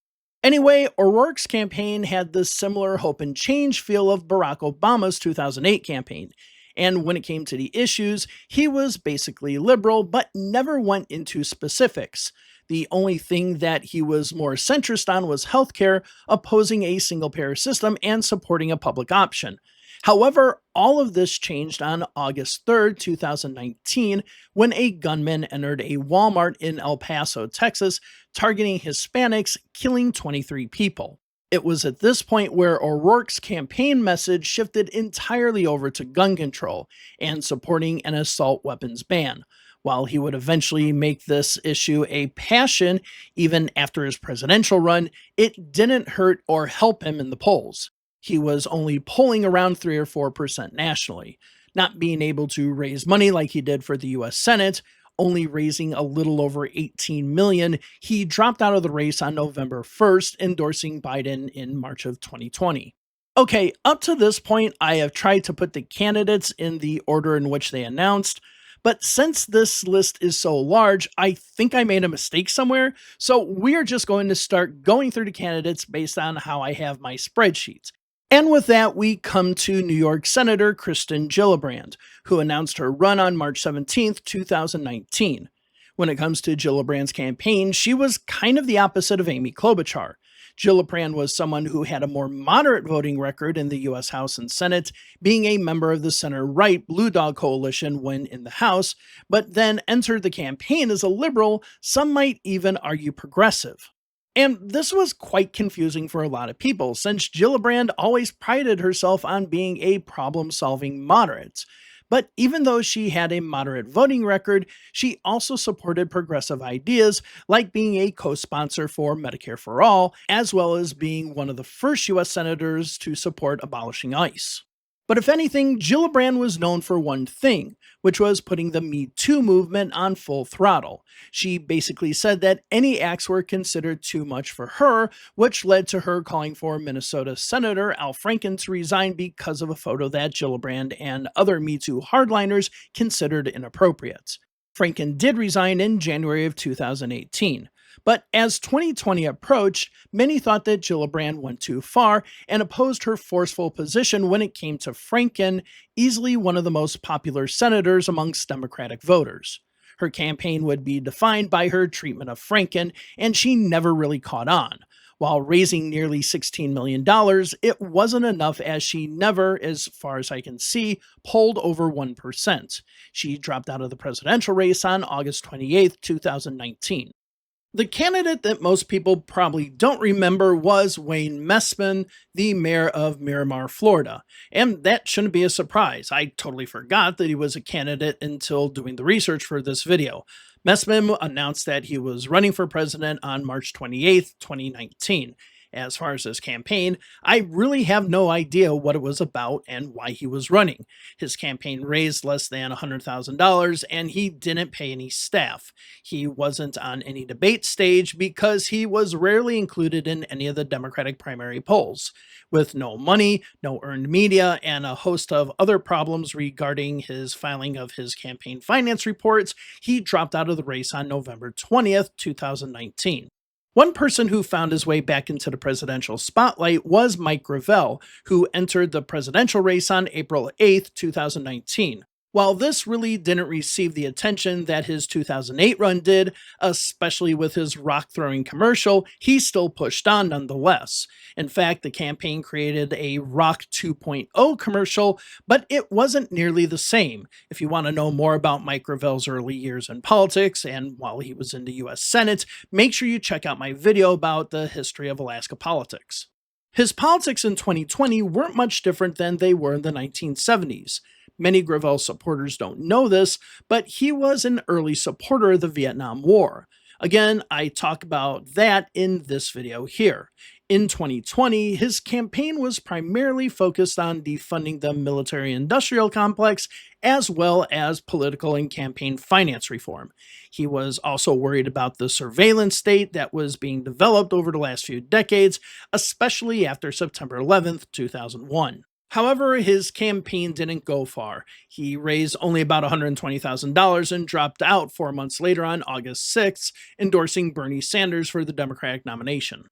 Anyway, O'Rourke's campaign had the similar hope and change feel of Barack Obama's 2008 campaign. And when it came to the issues, he was basically liberal, but never went into specifics. The only thing that he was more centrist on was healthcare, opposing a single-payer system and supporting a public option. However, all of this changed on August 3rd, 2019, when a gunman entered a Walmart in El Paso, Texas, targeting Hispanics, killing 23 people. It was at this point where O'Rourke's campaign message shifted entirely over to gun control and supporting an assault weapons ban. While he would eventually make this issue a passion, even after his presidential run, it didn't hurt or help him in the polls. He was only polling around 3 or 4% nationally. not being able to raise money like he did for the US Senate, only raising a little over 18 million, he dropped out of the race on November 1st, endorsing Biden in March of 2020. Okay, up to this point, I have tried to put the candidates in the order in which they announced, but since this list is so large, I think I made a mistake somewhere, so we're just going to start going through the candidates based on how I have my spreadsheets. And with that, we come to New York Senator Kirsten Gillibrand, who announced her run on March 17th, 2019. When it comes to Gillibrand's campaign, she was kind of the opposite of Amy Klobuchar. Gillibrand was someone who had a more moderate voting record in the U.S. House and Senate, being a member of the center-right Blue Dog Coalition when in the House, but then entered the campaign as a liberal, some might even argue progressive. And this was quite confusing for a lot of people, since Gillibrand always prided herself on being a problem-solving moderate. But even though she had a moderate voting record, she also supported progressive ideas like being a co-sponsor for Medicare for All, as well as being one of the first US senators to support abolishing ICE. But if anything, Gillibrand was known for one thing, which was putting the Me Too movement on full throttle. She basically said that any acts were considered too much for her, which led to her calling for Minnesota Senator Al Franken to resign because of a photo that Gillibrand and other Me Too hardliners considered inappropriate. Franken did resign in January of 2018. But as 2020 approached, many thought that Gillibrand went too far and opposed her forceful position when it came to Franken, easily one of the most popular senators amongst Democratic voters. Her campaign would be defined by her treatment of Franken, and she never really caught on. While raising nearly $16 million, it wasn't enough, as she never, as far as I can see, polled over 1%. She dropped out of the presidential race on August 28, 2019. The candidate that most people probably don't remember was Wayne Messam, the mayor of Miramar, Florida. And that shouldn't be a surprise. I totally forgot that he was a candidate until doing the research for this video. Messam announced that he was running for president on March 28, 2019. As far as his campaign, I really have no idea what it was about and why he was running. His campaign raised less than $100,000 and he didn't pay any staff. He wasn't on any debate stage because he was rarely included in any of the Democratic primary polls. With no money, no earned media, and a host of other problems regarding his filing of his campaign finance reports, he dropped out of the race on November 20th, 2019. One person who found his way back into the presidential spotlight was Mike Gravel, who entered the presidential race on April 8, 2019. While this really didn't receive the attention that his 2008 run did, especially with his rock-throwing commercial, he still pushed on nonetheless. In fact, the campaign created a Rock 2.0 commercial, but it wasn't nearly the same. If you want to know more about Mike Gravel's early years in politics and while he was in the US Senate, make sure you check out my video about the history of Alaska politics. His politics in 2020 weren't much different than they were in the 1970s. Many Gravel supporters don't know this, but he was an early supporter of the Vietnam War. Again, I talk about that in this video here. In 2020, his campaign was primarily focused on defunding the military-industrial complex, as well as political and campaign finance reform. He was also worried about the surveillance state that was being developed over the last few decades, especially after September 11th, 2001. However, his campaign didn't go far. He raised only about $120,000 and dropped out 4 months later on August 6th, endorsing Bernie Sanders for the Democratic nomination.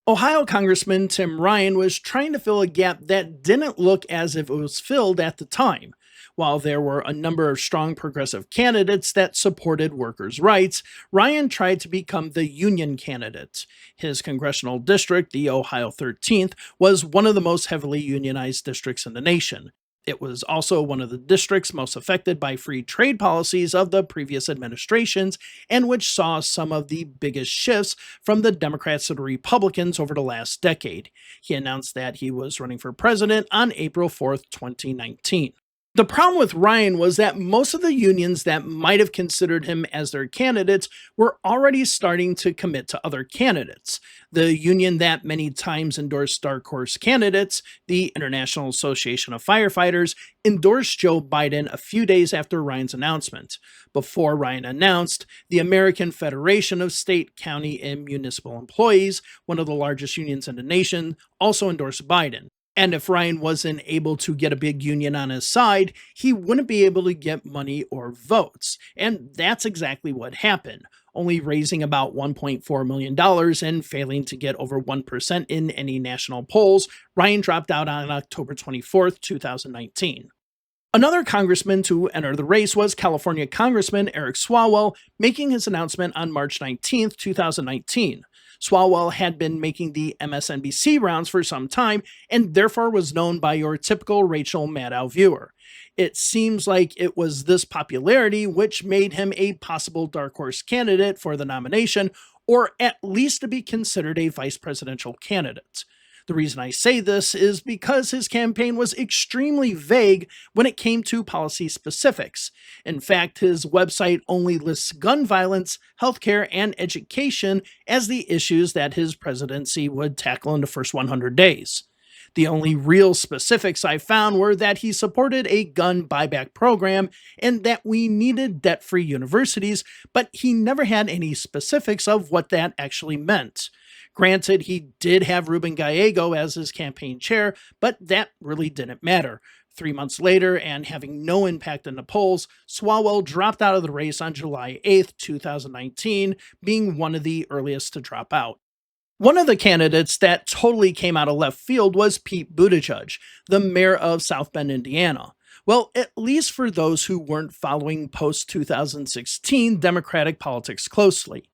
Ohio Congressman Tim Ryan was trying to fill a gap that didn't look as if it was filled at the time. While there were a number of strong progressive candidates that supported workers' rights, Ryan tried to become the union candidate. His congressional district, the Ohio 13th, was one of the most heavily unionized districts in the nation. It was also one of the districts most affected by free trade policies of the previous administrations, and which saw some of the biggest shifts from the Democrats to the Republicans over the last decade. He announced that he was running for president on April 4th, 2019. The problem with Ryan was that most of the unions that might have considered him as their candidates were already starting to commit to other candidates. The union that many times endorsed dark horse candidates, the International Association of Firefighters, endorsed Joe Biden a few days after Ryan's announcement. Before Ryan announced, the American Federation of State, County, and Municipal Employees, one of the largest unions in the nation, also endorsed Biden. And if Ryan wasn't able to get a big union on his side, he wouldn't be able to get money or votes. And that's exactly what happened. Only raising about $1.4 million and failing to get over 1% in any national polls, Ryan dropped out on October 24th, 2019. Another congressman to enter the race was California Congressman Eric Swalwell, making his announcement on March 19th, 2019. Swalwell had been making the MSNBC rounds for some time and therefore was known by your typical Rachel Maddow viewer. It seems like it was this popularity which made him a possible dark horse candidate for the nomination, or at least to be considered a vice presidential candidate. The reason I say this is because his campaign was extremely vague when it came to policy specifics. In fact, his website only lists gun violence, healthcare, and education as the issues that his presidency would tackle in the first 100 days. The only real specifics I found were that he supported a gun buyback program and that we needed debt-free universities, but he never had any specifics of what that actually meant. Granted, he did have Ruben Gallego as his campaign chair, but that really didn't matter. 3 months later, and having no impact in the polls, Swalwell dropped out of the race on July 8th, 2019, being one of the earliest to drop out. One of the candidates that totally came out of left field was Pete Buttigieg, the mayor of South Bend, Indiana. Well, at least for those who weren't following post-2016 Democratic politics closely.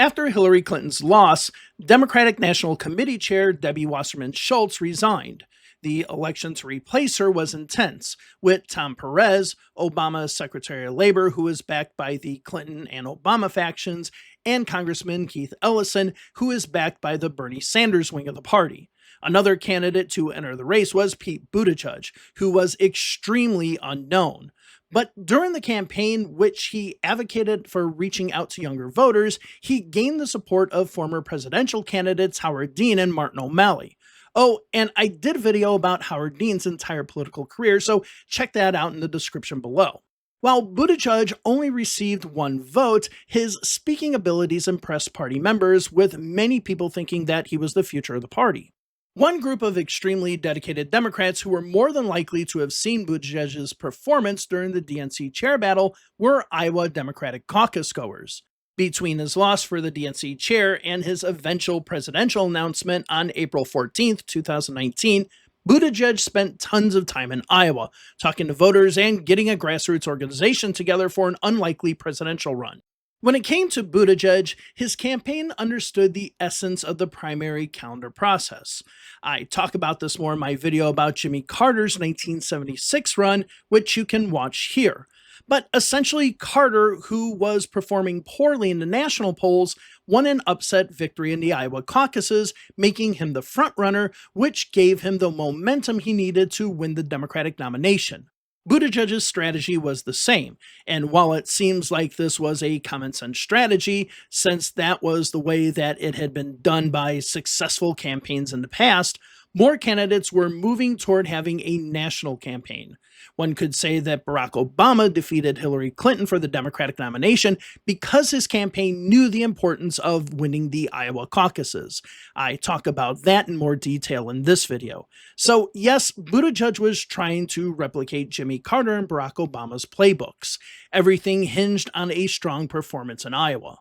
After Hillary Clinton's loss, Democratic National Committee Chair Debbie Wasserman Schultz resigned. The election to replace her was intense, with Tom Perez, Obama's Secretary of Labor, who was backed by the Clinton and Obama factions, and Congressman Keith Ellison, who is backed by the Bernie Sanders wing of the party. Another candidate to enter the race was Pete Buttigieg, who was extremely unknown. But during the campaign, which he advocated for reaching out to younger voters, he gained the support of former presidential candidates Howard Dean and Martin O'Malley. Oh, and I did a video about Howard Dean's entire political career, so check that out in the description below. While Buttigieg only received 1 vote, his speaking abilities impressed party members, with many people thinking that he was the future of the party. One group of extremely dedicated Democrats who were more than likely to have seen Buttigieg's performance during the DNC chair battle were Iowa Democratic caucus goers. Between his loss for the DNC chair and his eventual presidential announcement on April 14th, 2019, Buttigieg spent tons of time in Iowa, talking to voters and getting a grassroots organization together for an unlikely presidential run. When it came to Buttigieg, his campaign understood the essence of the primary calendar process. I talk about this more in my video about Jimmy Carter's 1976 run, which you can watch here. But essentially, Carter, who was performing poorly in the national polls, won an upset victory in the Iowa caucuses, making him the frontrunner, which gave him the momentum he needed to win the Democratic nomination. Buttigieg's strategy was the same, and while it seems like this was a common-sense strategy, since that was the way that it had been done by successful campaigns in the past, more candidates were moving toward having a national campaign. One could say that Barack Obama defeated Hillary Clinton for the Democratic nomination because his campaign knew the importance of winning the Iowa caucuses. I talk about that in more detail in this video. So yes, Buttigieg was trying to replicate Jimmy Carter and Barack Obama's playbooks. Everything hinged on a strong performance in Iowa.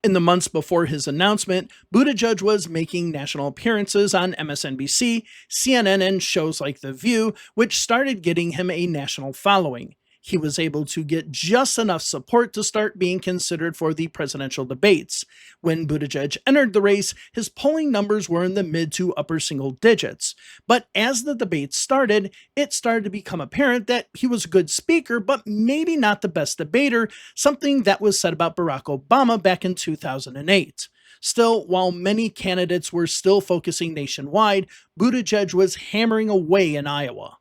In the months before his announcement, Buttigieg was making national appearances on MSNBC, CNN, and shows like The View, which started getting him a national following. He was able to get just enough support to start being considered for the presidential debates. When Buttigieg entered the race, his polling numbers were in the mid to upper single digits. But as the debates started, it started to become apparent that he was a good speaker, but maybe not the best debater, something that was said about Barack Obama back in 2008. Still, while many candidates were still focusing nationwide, Buttigieg was hammering away in Iowa.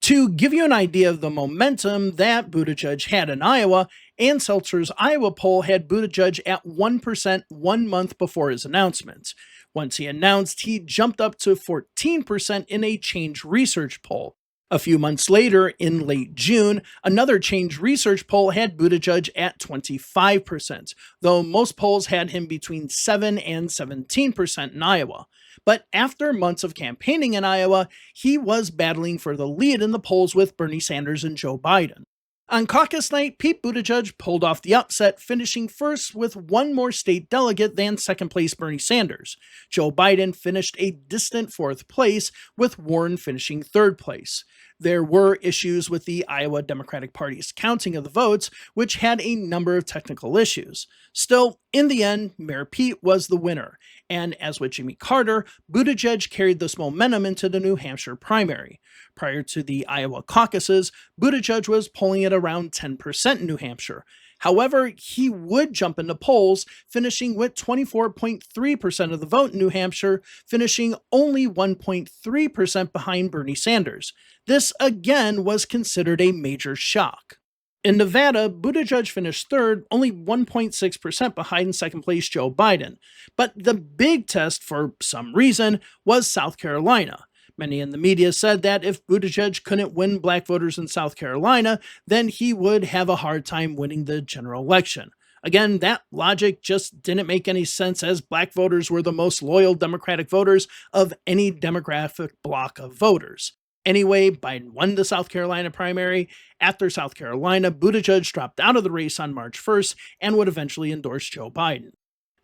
To give you an idea of the momentum that Buttigieg had in Iowa, Ann Seltzer's Iowa poll had Buttigieg at 1% 1 month before his announcement. Once he announced, he jumped up to 14% in a Change Research poll. A few months later, in late June, another Change Research poll had Buttigieg at 25%, though most polls had him between 7 and 17% in Iowa. But after months of campaigning in Iowa, he was battling for the lead in the polls with Bernie Sanders and Joe Biden. On caucus night, Pete Buttigieg pulled off the upset, finishing first with one more state delegate than second-place Bernie Sanders. Joe Biden finished a distant fourth place, with Warren finishing third place. There were issues with the Iowa Democratic Party's counting of the votes, which had a number of technical issues. Still, in the end, Mayor Pete was the winner, and as with Jimmy Carter, Buttigieg carried this momentum into the New Hampshire primary. Prior to the Iowa caucuses, Buttigieg was polling at around 10% in New Hampshire. However, he would jump into polls, finishing with 24.3% of the vote in New Hampshire, finishing only 1.3% behind Bernie Sanders. This again was considered a major shock. In Nevada, Buttigieg finished third, only 1.6% behind second-place Joe Biden. But the big test, for some reason, was South Carolina. Many in the media said that if Buttigieg couldn't win black voters in South Carolina, then he would have a hard time winning the general election. Again, that logic just didn't make any sense, as black voters were the most loyal Democratic voters of any demographic bloc of voters. Anyway, Biden won the South Carolina primary. After South Carolina, Buttigieg dropped out of the race on March 1st and would eventually endorse Joe Biden.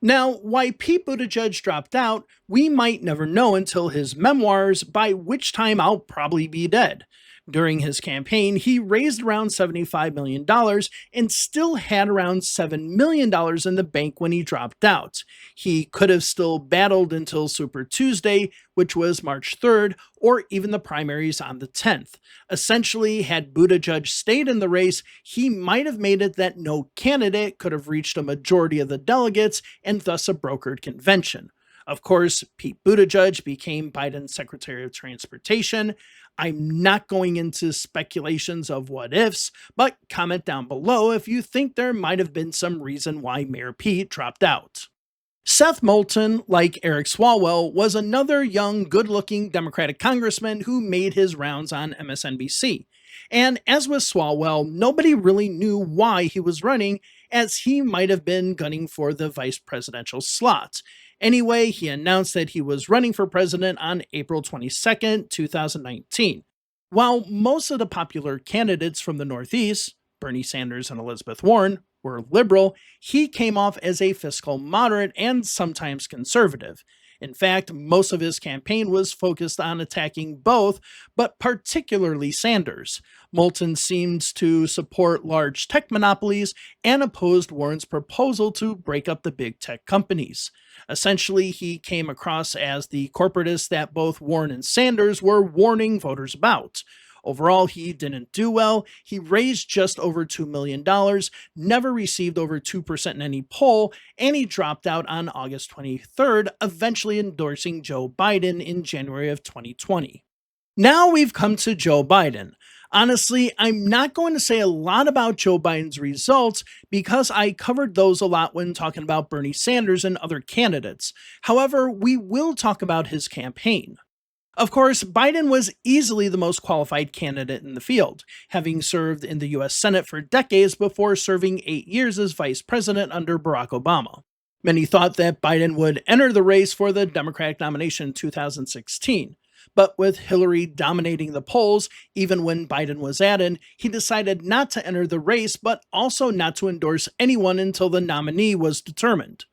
Now, why Pete Buttigieg dropped out, we might never know until his memoirs, by which time I'll probably be dead. During his campaign, he raised around $75 million and still had around $7 million in the bank when he dropped out. He could have still battled until Super Tuesday, which was March 3rd, or even the primaries on the 10th. Essentially, had Buttigieg stayed in the race, he might have made it that no candidate could have reached a majority of the delegates and thus a brokered convention. Of course, Pete Buttigieg became Biden's Secretary of Transportation. I'm not going into speculations of what ifs, but comment down below if you think there might have been some reason why Mayor Pete dropped out. Seth Moulton, like Eric Swalwell, was another young, good-looking Democratic congressman who made his rounds on MSNBC. And as with Swalwell, nobody really knew why he was running, as he might have been gunning for the vice presidential slot. Anyway, he announced that he was running for president on April 22, 2019. While most of the popular candidates from the Northeast, Bernie Sanders and Elizabeth Warren, were liberal, he came off as a fiscal moderate and sometimes conservative. In fact, most of his campaign was focused on attacking both, but particularly Sanders. Moulton seems to support large tech monopolies and opposed Warren's proposal to break up the big tech companies. Essentially, he came across as the corporatist that both Warren and Sanders were warning voters about. Overall, he didn't do well. He raised just over $2 million, never received over 2% in any poll, and he dropped out on August 23rd, eventually endorsing Joe Biden in January of 2020. Now we've come to Joe Biden. Honestly, I'm not going to say a lot about Joe Biden's results because I covered those a lot when talking about Bernie Sanders and other candidates. However, we will talk about his campaign. Of course, Biden was easily the most qualified candidate in the field, having served in the U.S. Senate for decades before serving 8 years as vice president under Barack Obama. Many thought that Biden would enter the race for the Democratic nomination in 2016. But with Hillary dominating the polls, even when Biden was added, he decided not to enter the race, but also not to endorse anyone until the nominee was determined.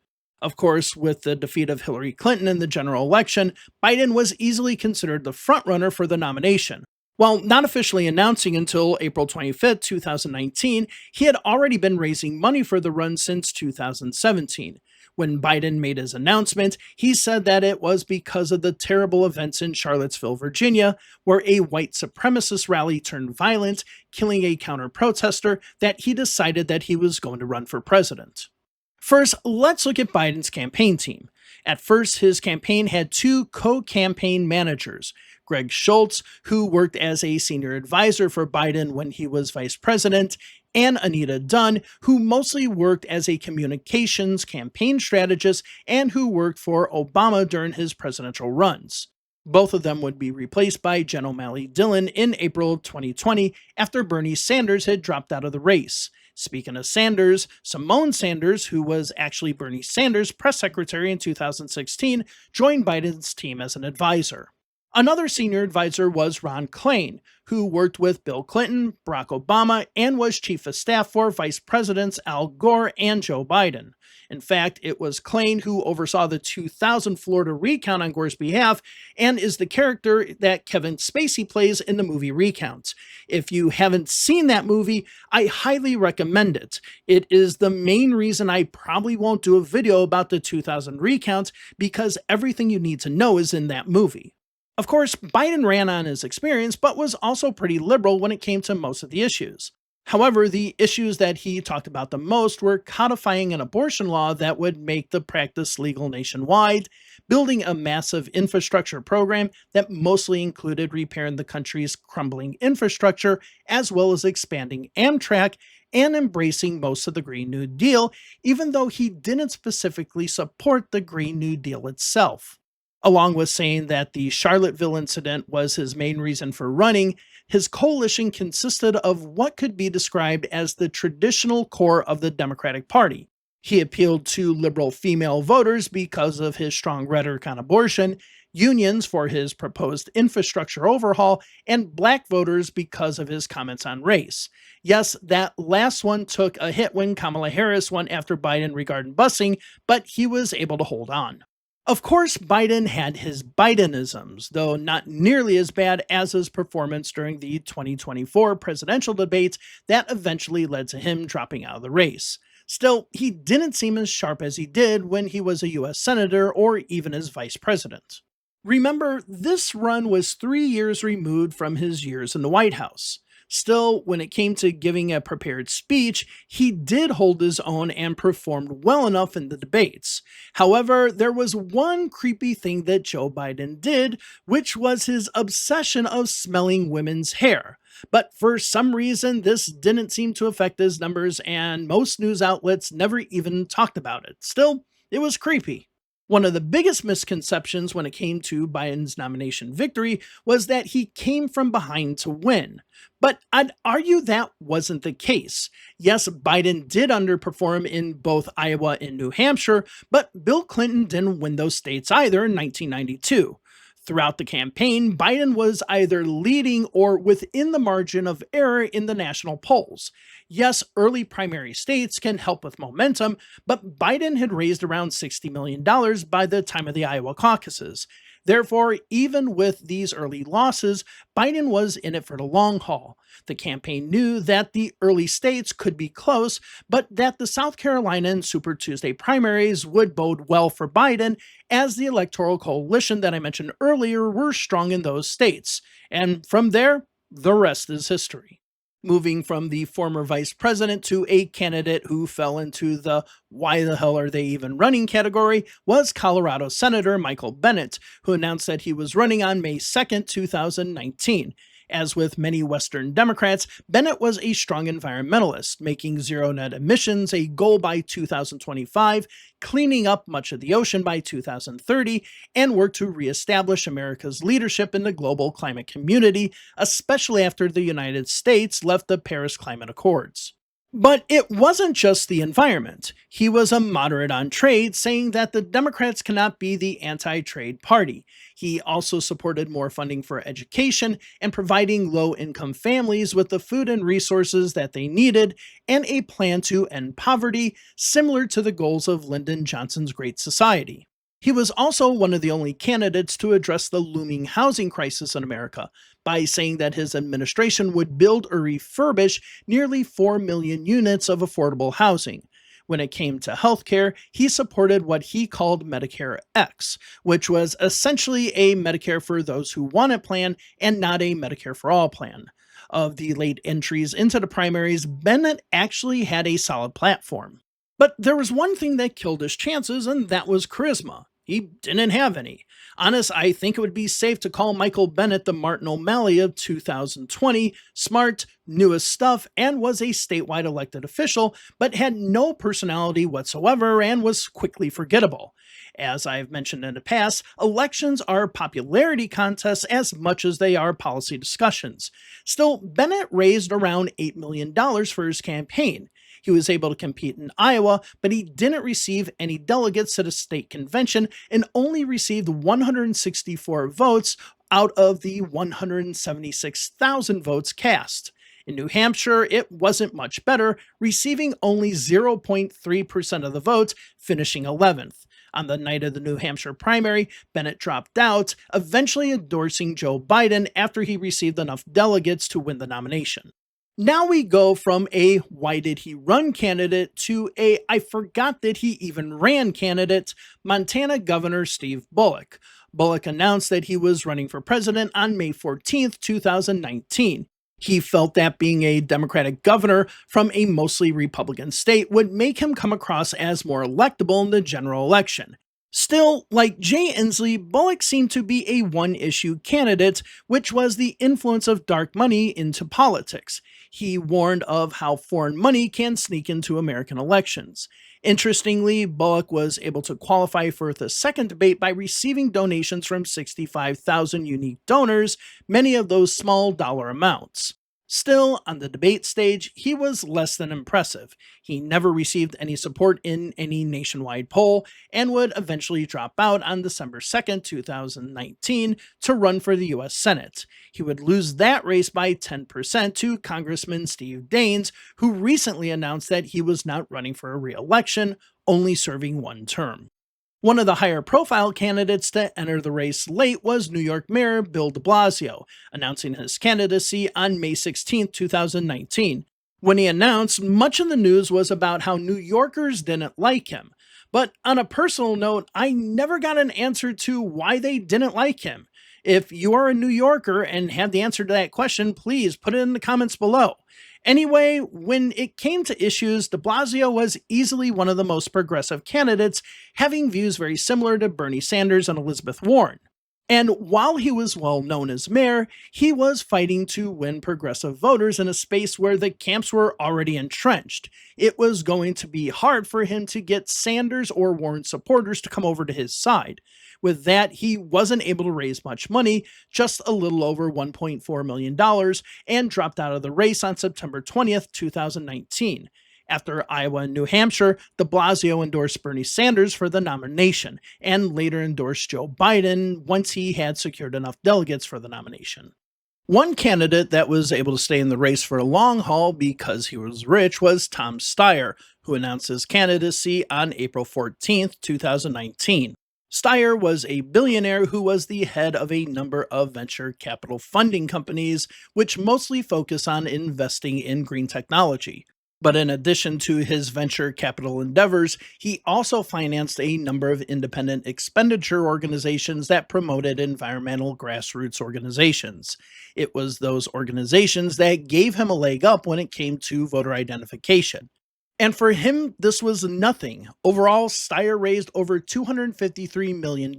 Of course, with the defeat of Hillary Clinton in the general election, Biden was easily considered the frontrunner for the nomination. While not officially announcing until April 25, 2019, he had already been raising money for the run since 2017. When Biden made his announcement, he said that it was because of the terrible events in Charlottesville, Virginia, where a white supremacist rally turned violent, killing a counter-protester, that he decided that he was going to run for president. First, let's look at Biden's campaign team. At first, his campaign had two co-campaign managers, Greg Schultz, who worked as a senior advisor for Biden when he was vice president, and Anita Dunn, who mostly worked as a communications campaign strategist and who worked for Obama during his presidential runs. Both of them would be replaced by Jen O'Malley Dillon in April 2020 after Bernie Sanders had dropped out of the race. Speaking of Sanders, Simone Sanders, who was actually Bernie Sanders' press secretary in 2016, joined Biden's team as an advisor. Another senior advisor was Ron Klain, who worked with Bill Clinton, Barack Obama, and was chief of staff for Vice Presidents Al Gore and Joe Biden. In fact, it was Klain who oversaw the 2000 Florida recount on Gore's behalf and is the character that Kevin Spacey plays in the movie Recount. If you haven't seen that movie, I highly recommend it. It is the main reason I probably won't do a video about the 2000 recount because everything you need to know is in that movie. Of course, Biden ran on his experience, but was also pretty liberal when it came to most of the issues. However, the issues that he talked about the most were codifying an abortion law that would make the practice legal nationwide, building a massive infrastructure program that mostly included repairing the country's crumbling infrastructure, as well as expanding Amtrak, and embracing most of the Green New Deal, even though he didn't specifically support the Green New Deal itself. Along with saying that the Charlottesville incident was his main reason for running, his coalition consisted of what could be described as the traditional core of the Democratic Party. He appealed to liberal female voters because of his strong rhetoric on abortion, unions for his proposed infrastructure overhaul, and black voters because of his comments on race. Yes, that last one took a hit when Kamala Harris went after Biden regarding busing, but he was able to hold on. Of course, Biden had his Bidenisms, though not nearly as bad as his performance during the 2024 presidential debates that eventually led to him dropping out of the race. Still, he didn't seem as sharp as he did when he was a U.S. Senator or even as vice president. Remember, this run was 3 years removed from his years in the White House. Still, when it came to giving a prepared speech, he did hold his own and performed well enough in the debates. However, there was one creepy thing that Joe Biden did, which was his obsession of smelling women's hair. But for some reason, this didn't seem to affect his numbers, and most news outlets never even talked about it. Still, it was creepy. One of the biggest misconceptions when it came to Biden's nomination victory was that he came from behind to win. But I'd argue that wasn't the case. Yes, Biden did underperform in both Iowa and New Hampshire, but Bill Clinton didn't win those states either in 1992. Throughout the campaign, Biden was either leading or within the margin of error in the national polls. Yes, early primary states can help with momentum, but Biden had raised around $60 million by the time of the Iowa caucuses. Therefore, even with these early losses, Biden was in it for the long haul. The campaign knew that the early states could be close, but that the South Carolina and Super Tuesday primaries would bode well for Biden, as the electoral coalition that I mentioned earlier were strong in those states. And from there, the rest is history. Moving from the former vice president to a candidate who fell into the why the hell are they even running category was Colorado Senator Michael Bennet, who announced that he was running on May 2nd, 2019. As with many Western Democrats, Bennet was a strong environmentalist, making zero net emissions a goal by 2025, cleaning up much of the ocean by 2030, and worked to reestablish America's leadership in the global climate community, especially after the United States left the Paris Climate Accords. But it wasn't just the environment. He was a moderate on trade, saying that the Democrats cannot be the anti-trade party. He also supported more funding for education and providing low-income families with the food and resources that they needed, and a plan to end poverty, similar to the goals of Lyndon Johnson's Great Society. He was also one of the only candidates to address the looming housing crisis in America by saying that his administration would build or refurbish nearly 4 million units of affordable housing. When it came to healthcare, he supported what he called Medicare X, which was essentially a Medicare for those who want it plan and not a Medicare for all plan. Of the late entries into the primaries, Bennet actually had a solid platform. But there was one thing that killed his chances, and that was charisma. He didn't have any. Honest, I think it would be safe to call Michael Bennet the Martin O'Malley of 2020, smart, knew his stuff, and was a statewide elected official, but had no personality whatsoever and was quickly forgettable. As I've mentioned in the past, elections are popularity contests as much as they are policy discussions. Still, Bennet raised around $8 million for his campaign. He was able to compete in Iowa, but he didn't receive any delegates to the state convention and only received 164 votes out of the 176,000 votes cast. In New Hampshire, it wasn't much better, receiving only 0.3% of the votes, finishing 11th. On the night of the New Hampshire primary, Bennet dropped out, eventually endorsing Joe Biden after he received enough delegates to win the nomination. Now we go from a "why did he run" candidate to a "I forgot that he even ran" candidate, Montana Governor Steve Bullock. Bullock announced that he was running for president on May 14, 2019. He felt that being a Democratic governor from a mostly Republican state would make him come across as more electable in the general election. Still, like Jay Inslee, Bullock seemed to be a one-issue candidate, which was the influence of dark money into politics. He warned of how foreign money can sneak into American elections. Interestingly, Bullock was able to qualify for the second debate by receiving donations from 65,000 unique donors, many of those small dollar amounts. Still, on the debate stage, he was less than impressive. He never received any support in any nationwide poll and would eventually drop out on December 2nd, 2019 to run for the U.S. Senate. He would lose that race by 10% to Congressman Steve Daines, who recently announced that he was not running for a re-election, only serving one term. One of the higher profile candidates to enter the race late was New York Mayor Bill de Blasio, announcing his candidacy on May 16, 2019. When he announced, much of the news was about how New Yorkers didn't like him. But on a personal note, I never got an answer to why they didn't like him. If you are a New Yorker and have the answer to that question, please put it in the comments below. Anyway, when it came to issues, de Blasio was easily one of the most progressive candidates, having views very similar to Bernie Sanders and Elizabeth Warren. And while he was well known as mayor, he was fighting to win progressive voters in a space where the camps were already entrenched. It was going to be hard for him to get Sanders or Warren supporters to come over to his side. With that, he wasn't able to raise much money, just a little over $1.4 million, and dropped out of the race on September 20th, 2019. After Iowa and New Hampshire, de Blasio endorsed Bernie Sanders for the nomination, and later endorsed Joe Biden once he had secured enough delegates for the nomination. One candidate that was able to stay in the race for a long haul because he was rich was Tom Steyer, who announced his candidacy on April 14th, 2019. Steyer was a billionaire who was the head of a number of venture capital funding companies, which mostly focus on investing in green technology. But in addition to his venture capital endeavors, he also financed a number of independent expenditure organizations that promoted environmental grassroots organizations. It was those organizations that gave him a leg up when it came to voter identification. And for him, this was nothing. Overall, Steyer raised over $253 million,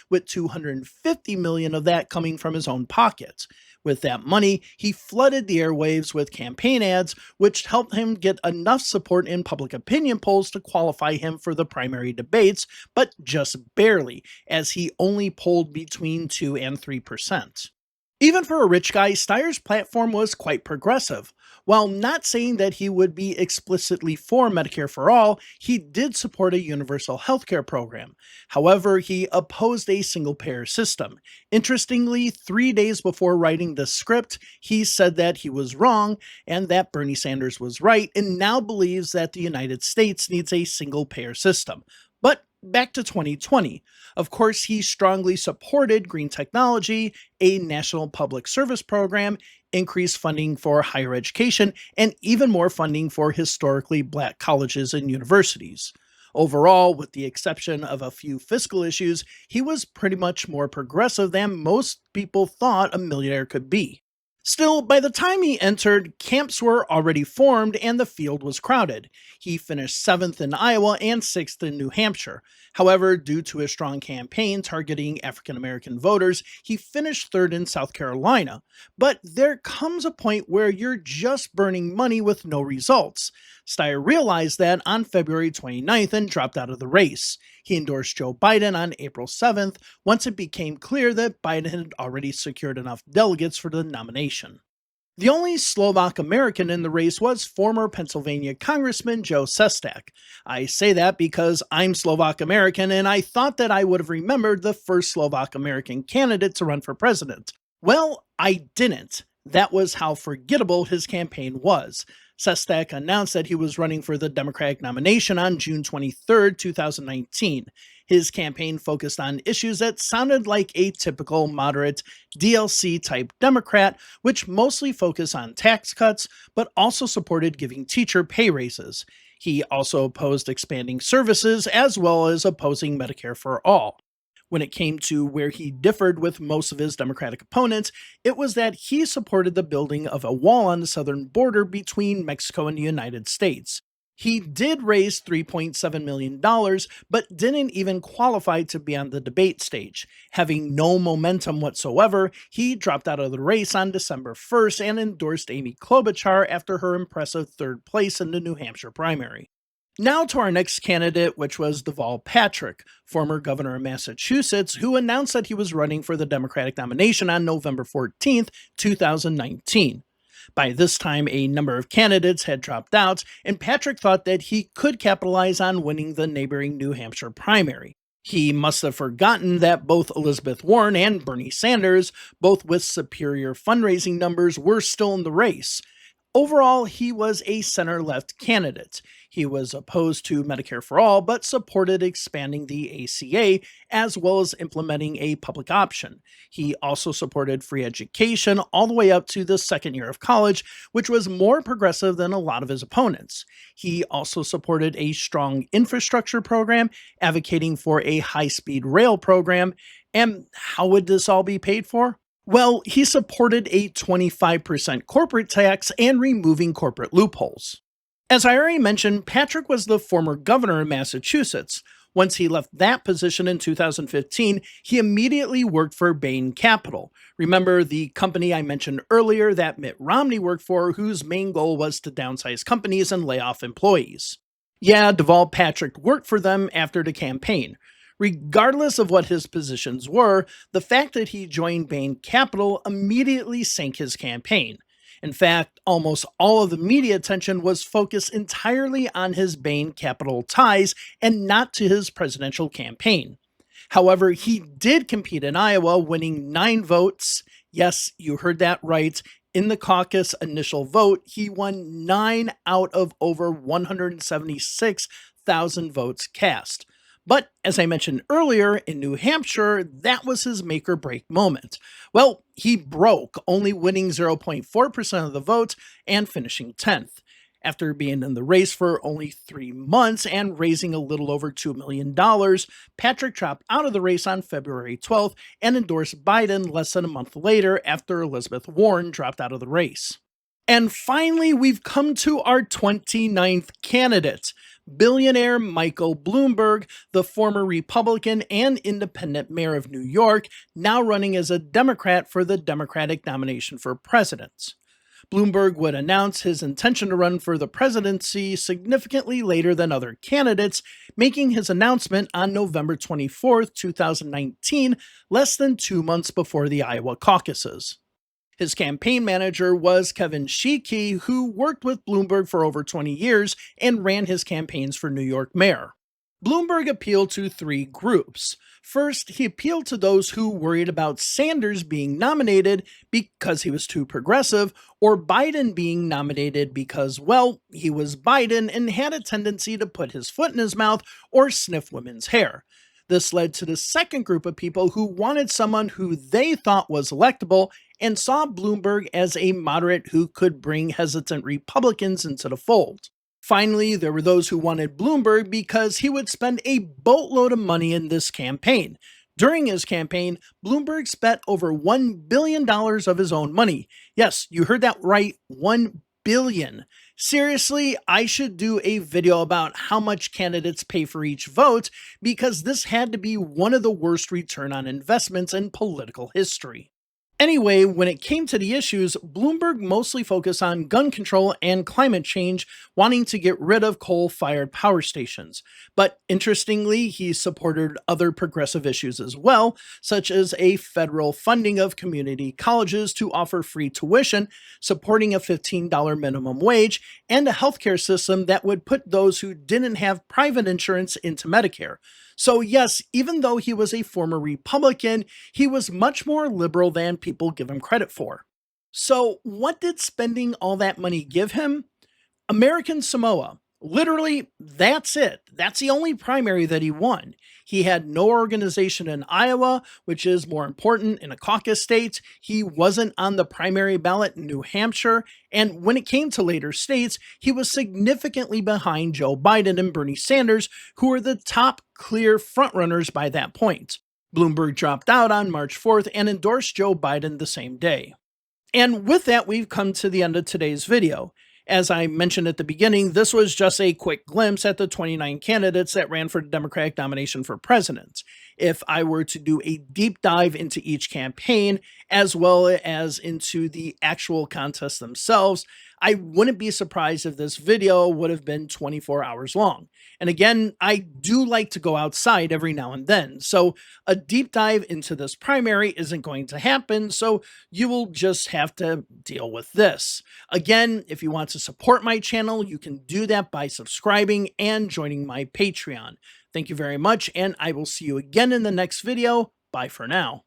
with $250 million of that coming from his own pocket. With that money, he flooded the airwaves with campaign ads, which helped him get enough support in public opinion polls to qualify him for the primary debates, but just barely, as he only polled between 2 and 3%. Even for a rich guy, Steyer's platform was quite progressive. While not saying that he would be explicitly for Medicare for all, he did support a universal healthcare program. However, he opposed a single-payer system. Interestingly, 3 days before writing the script, he said that he was wrong and that Bernie Sanders was right, and now believes that the United States needs a single-payer system. But back to 2020. Of course, he strongly supported green technology, a national public service program, increased funding for higher education, and even more funding for historically black colleges and universities. Overall, with the exception of a few fiscal issues, he was pretty much more progressive than most people thought a millionaire could be. Still, by the time he entered, camps were already formed and the field was crowded. He finished 7th in Iowa and 6th in New Hampshire. However, due to a strong campaign targeting African American voters, he finished 3rd in South Carolina. But there comes a point where you're just burning money with no results. Steyer realized that on February 29th and dropped out of the race. He endorsed Joe Biden on April 7th once it became clear that Biden had already secured enough delegates for the nomination. The only Slovak American in the race was former Pennsylvania Congressman Joe Sestak. I say that because I'm Slovak American and I thought that I would have remembered the first Slovak American candidate to run for president. Well, I didn't. That was how forgettable his campaign was. Sestak announced that he was running for the Democratic nomination on June 23, 2019. His campaign focused on issues that sounded like a typical moderate DLC-type Democrat, which mostly focused on tax cuts, but also supported giving teacher pay raises. He also opposed expanding services, as well as opposing Medicare for all. When it came to where he differed with most of his Democratic opponents, it was that he supported the building of a wall on the southern border between Mexico and the United States. He did raise $3.7 million, but didn't even qualify to be on the debate stage. Having no momentum whatsoever, he dropped out of the race on December 1st and endorsed Amy Klobuchar after her impressive 3rd place in the New Hampshire primary. Now to our next candidate, which was Deval Patrick, former governor of Massachusetts, who announced that he was running for the Democratic nomination on November 14th, 2019. By this time, a number of candidates had dropped out, and Patrick thought that he could capitalize on winning the neighboring New Hampshire primary. He must have forgotten that both Elizabeth Warren and Bernie Sanders, both with superior fundraising numbers, were still in the race. Overall, he was a center-left candidate. He was opposed to Medicare for all, but supported expanding the ACA, as well as implementing a public option. He also supported free education all the way up to the 2nd year of college, which was more progressive than a lot of his opponents. He also supported a strong infrastructure program, advocating for a high-speed rail program. And how would this all be paid for? Well, he supported a 25% corporate tax and removing corporate loopholes. As I already mentioned, Patrick was the former governor of Massachusetts. Once he left that position in 2015, he immediately worked for Bain Capital. Remember the company I mentioned earlier that Mitt Romney worked for, whose main goal was to downsize companies and lay off employees. Yeah, Deval Patrick worked for them after the campaign. Regardless of what his positions were, the fact that he joined Bain Capital immediately sank his campaign. In fact, almost all of the media attention was focused entirely on his Bain Capital ties and not to his presidential campaign. However, he did compete in Iowa, winning 9 votes. Yes, you heard that right. In the caucus initial vote, he won 9 out of over 176,000 votes cast. But, as I mentioned earlier, in New Hampshire, that was his make-or-break moment. Well, he broke, only winning 0.4% of the vote and finishing 10th. After being in the race for only 3 months and raising a little over $2 million, Patrick dropped out of the race on February 12th and endorsed Biden less than a month later after Elizabeth Warren dropped out of the race. And finally, we've come to our 29th candidate. Billionaire Michael Bloomberg, the former Republican and independent mayor of New York, now running as a Democrat for the Democratic nomination for president. Bloomberg would announce his intention to run for the presidency significantly later than other candidates, making his announcement on November 24, 2019, less than 2 months before the Iowa caucuses. His campaign manager was Kevin Sheekey, who worked with Bloomberg for over 20 years and ran his campaigns for New York mayor. Bloomberg appealed to 3 groups. First, he appealed to those who worried about Sanders being nominated because he was too progressive, or Biden being nominated because, well, he was Biden and had a tendency to put his foot in his mouth or sniff women's hair. This led to the second group of people who wanted someone who they thought was electable and saw Bloomberg as a moderate who could bring hesitant Republicans into the fold. Finally, there were those who wanted Bloomberg because he would spend a boatload of money in this campaign. During his campaign, Bloomberg spent over $1 billion of his own money. Yes, you heard that right, $1 billion. Seriously, I should do a video about how much candidates pay for each vote, because this had to be one of the worst return on investments in political history. Anyway, when it came to the issues, Bloomberg mostly focused on gun control and climate change, wanting to get rid of coal-fired power stations. But interestingly, he supported other progressive issues as well, such as a federal funding of community colleges to offer free tuition, supporting a $15 minimum wage, and a healthcare system that would put those who didn't have private insurance into Medicare. So yes, even though he was a former Republican, he was much more liberal than people give him credit for. So what did spending all that money give him? American Samoa. Literally, that's it. That's the only primary that he won. He had no organization in Iowa, which is more important in a caucus state. He wasn't on the primary ballot in New Hampshire. And when it came to later states, he was significantly behind Joe Biden and Bernie Sanders, who were the top clear frontrunners by that point. Bloomberg dropped out on March 4th and endorsed Joe Biden the same day. And with that, we've come to the end of today's video. As I mentioned at the beginning, this was just a quick glimpse at the 29 candidates that ran for the Democratic nomination for president. If I were to do a deep dive into each campaign, as well as into the actual contests themselves, I wouldn't be surprised if this video would have been 24 hours long. And again, I do like to go outside every now and then, so a deep dive into this primary isn't going to happen, so you will just have to deal with this. Again, if you want to support my channel, you can do that by subscribing and joining my Patreon. Thank you very much, and I will see you again in the next video. Bye for now.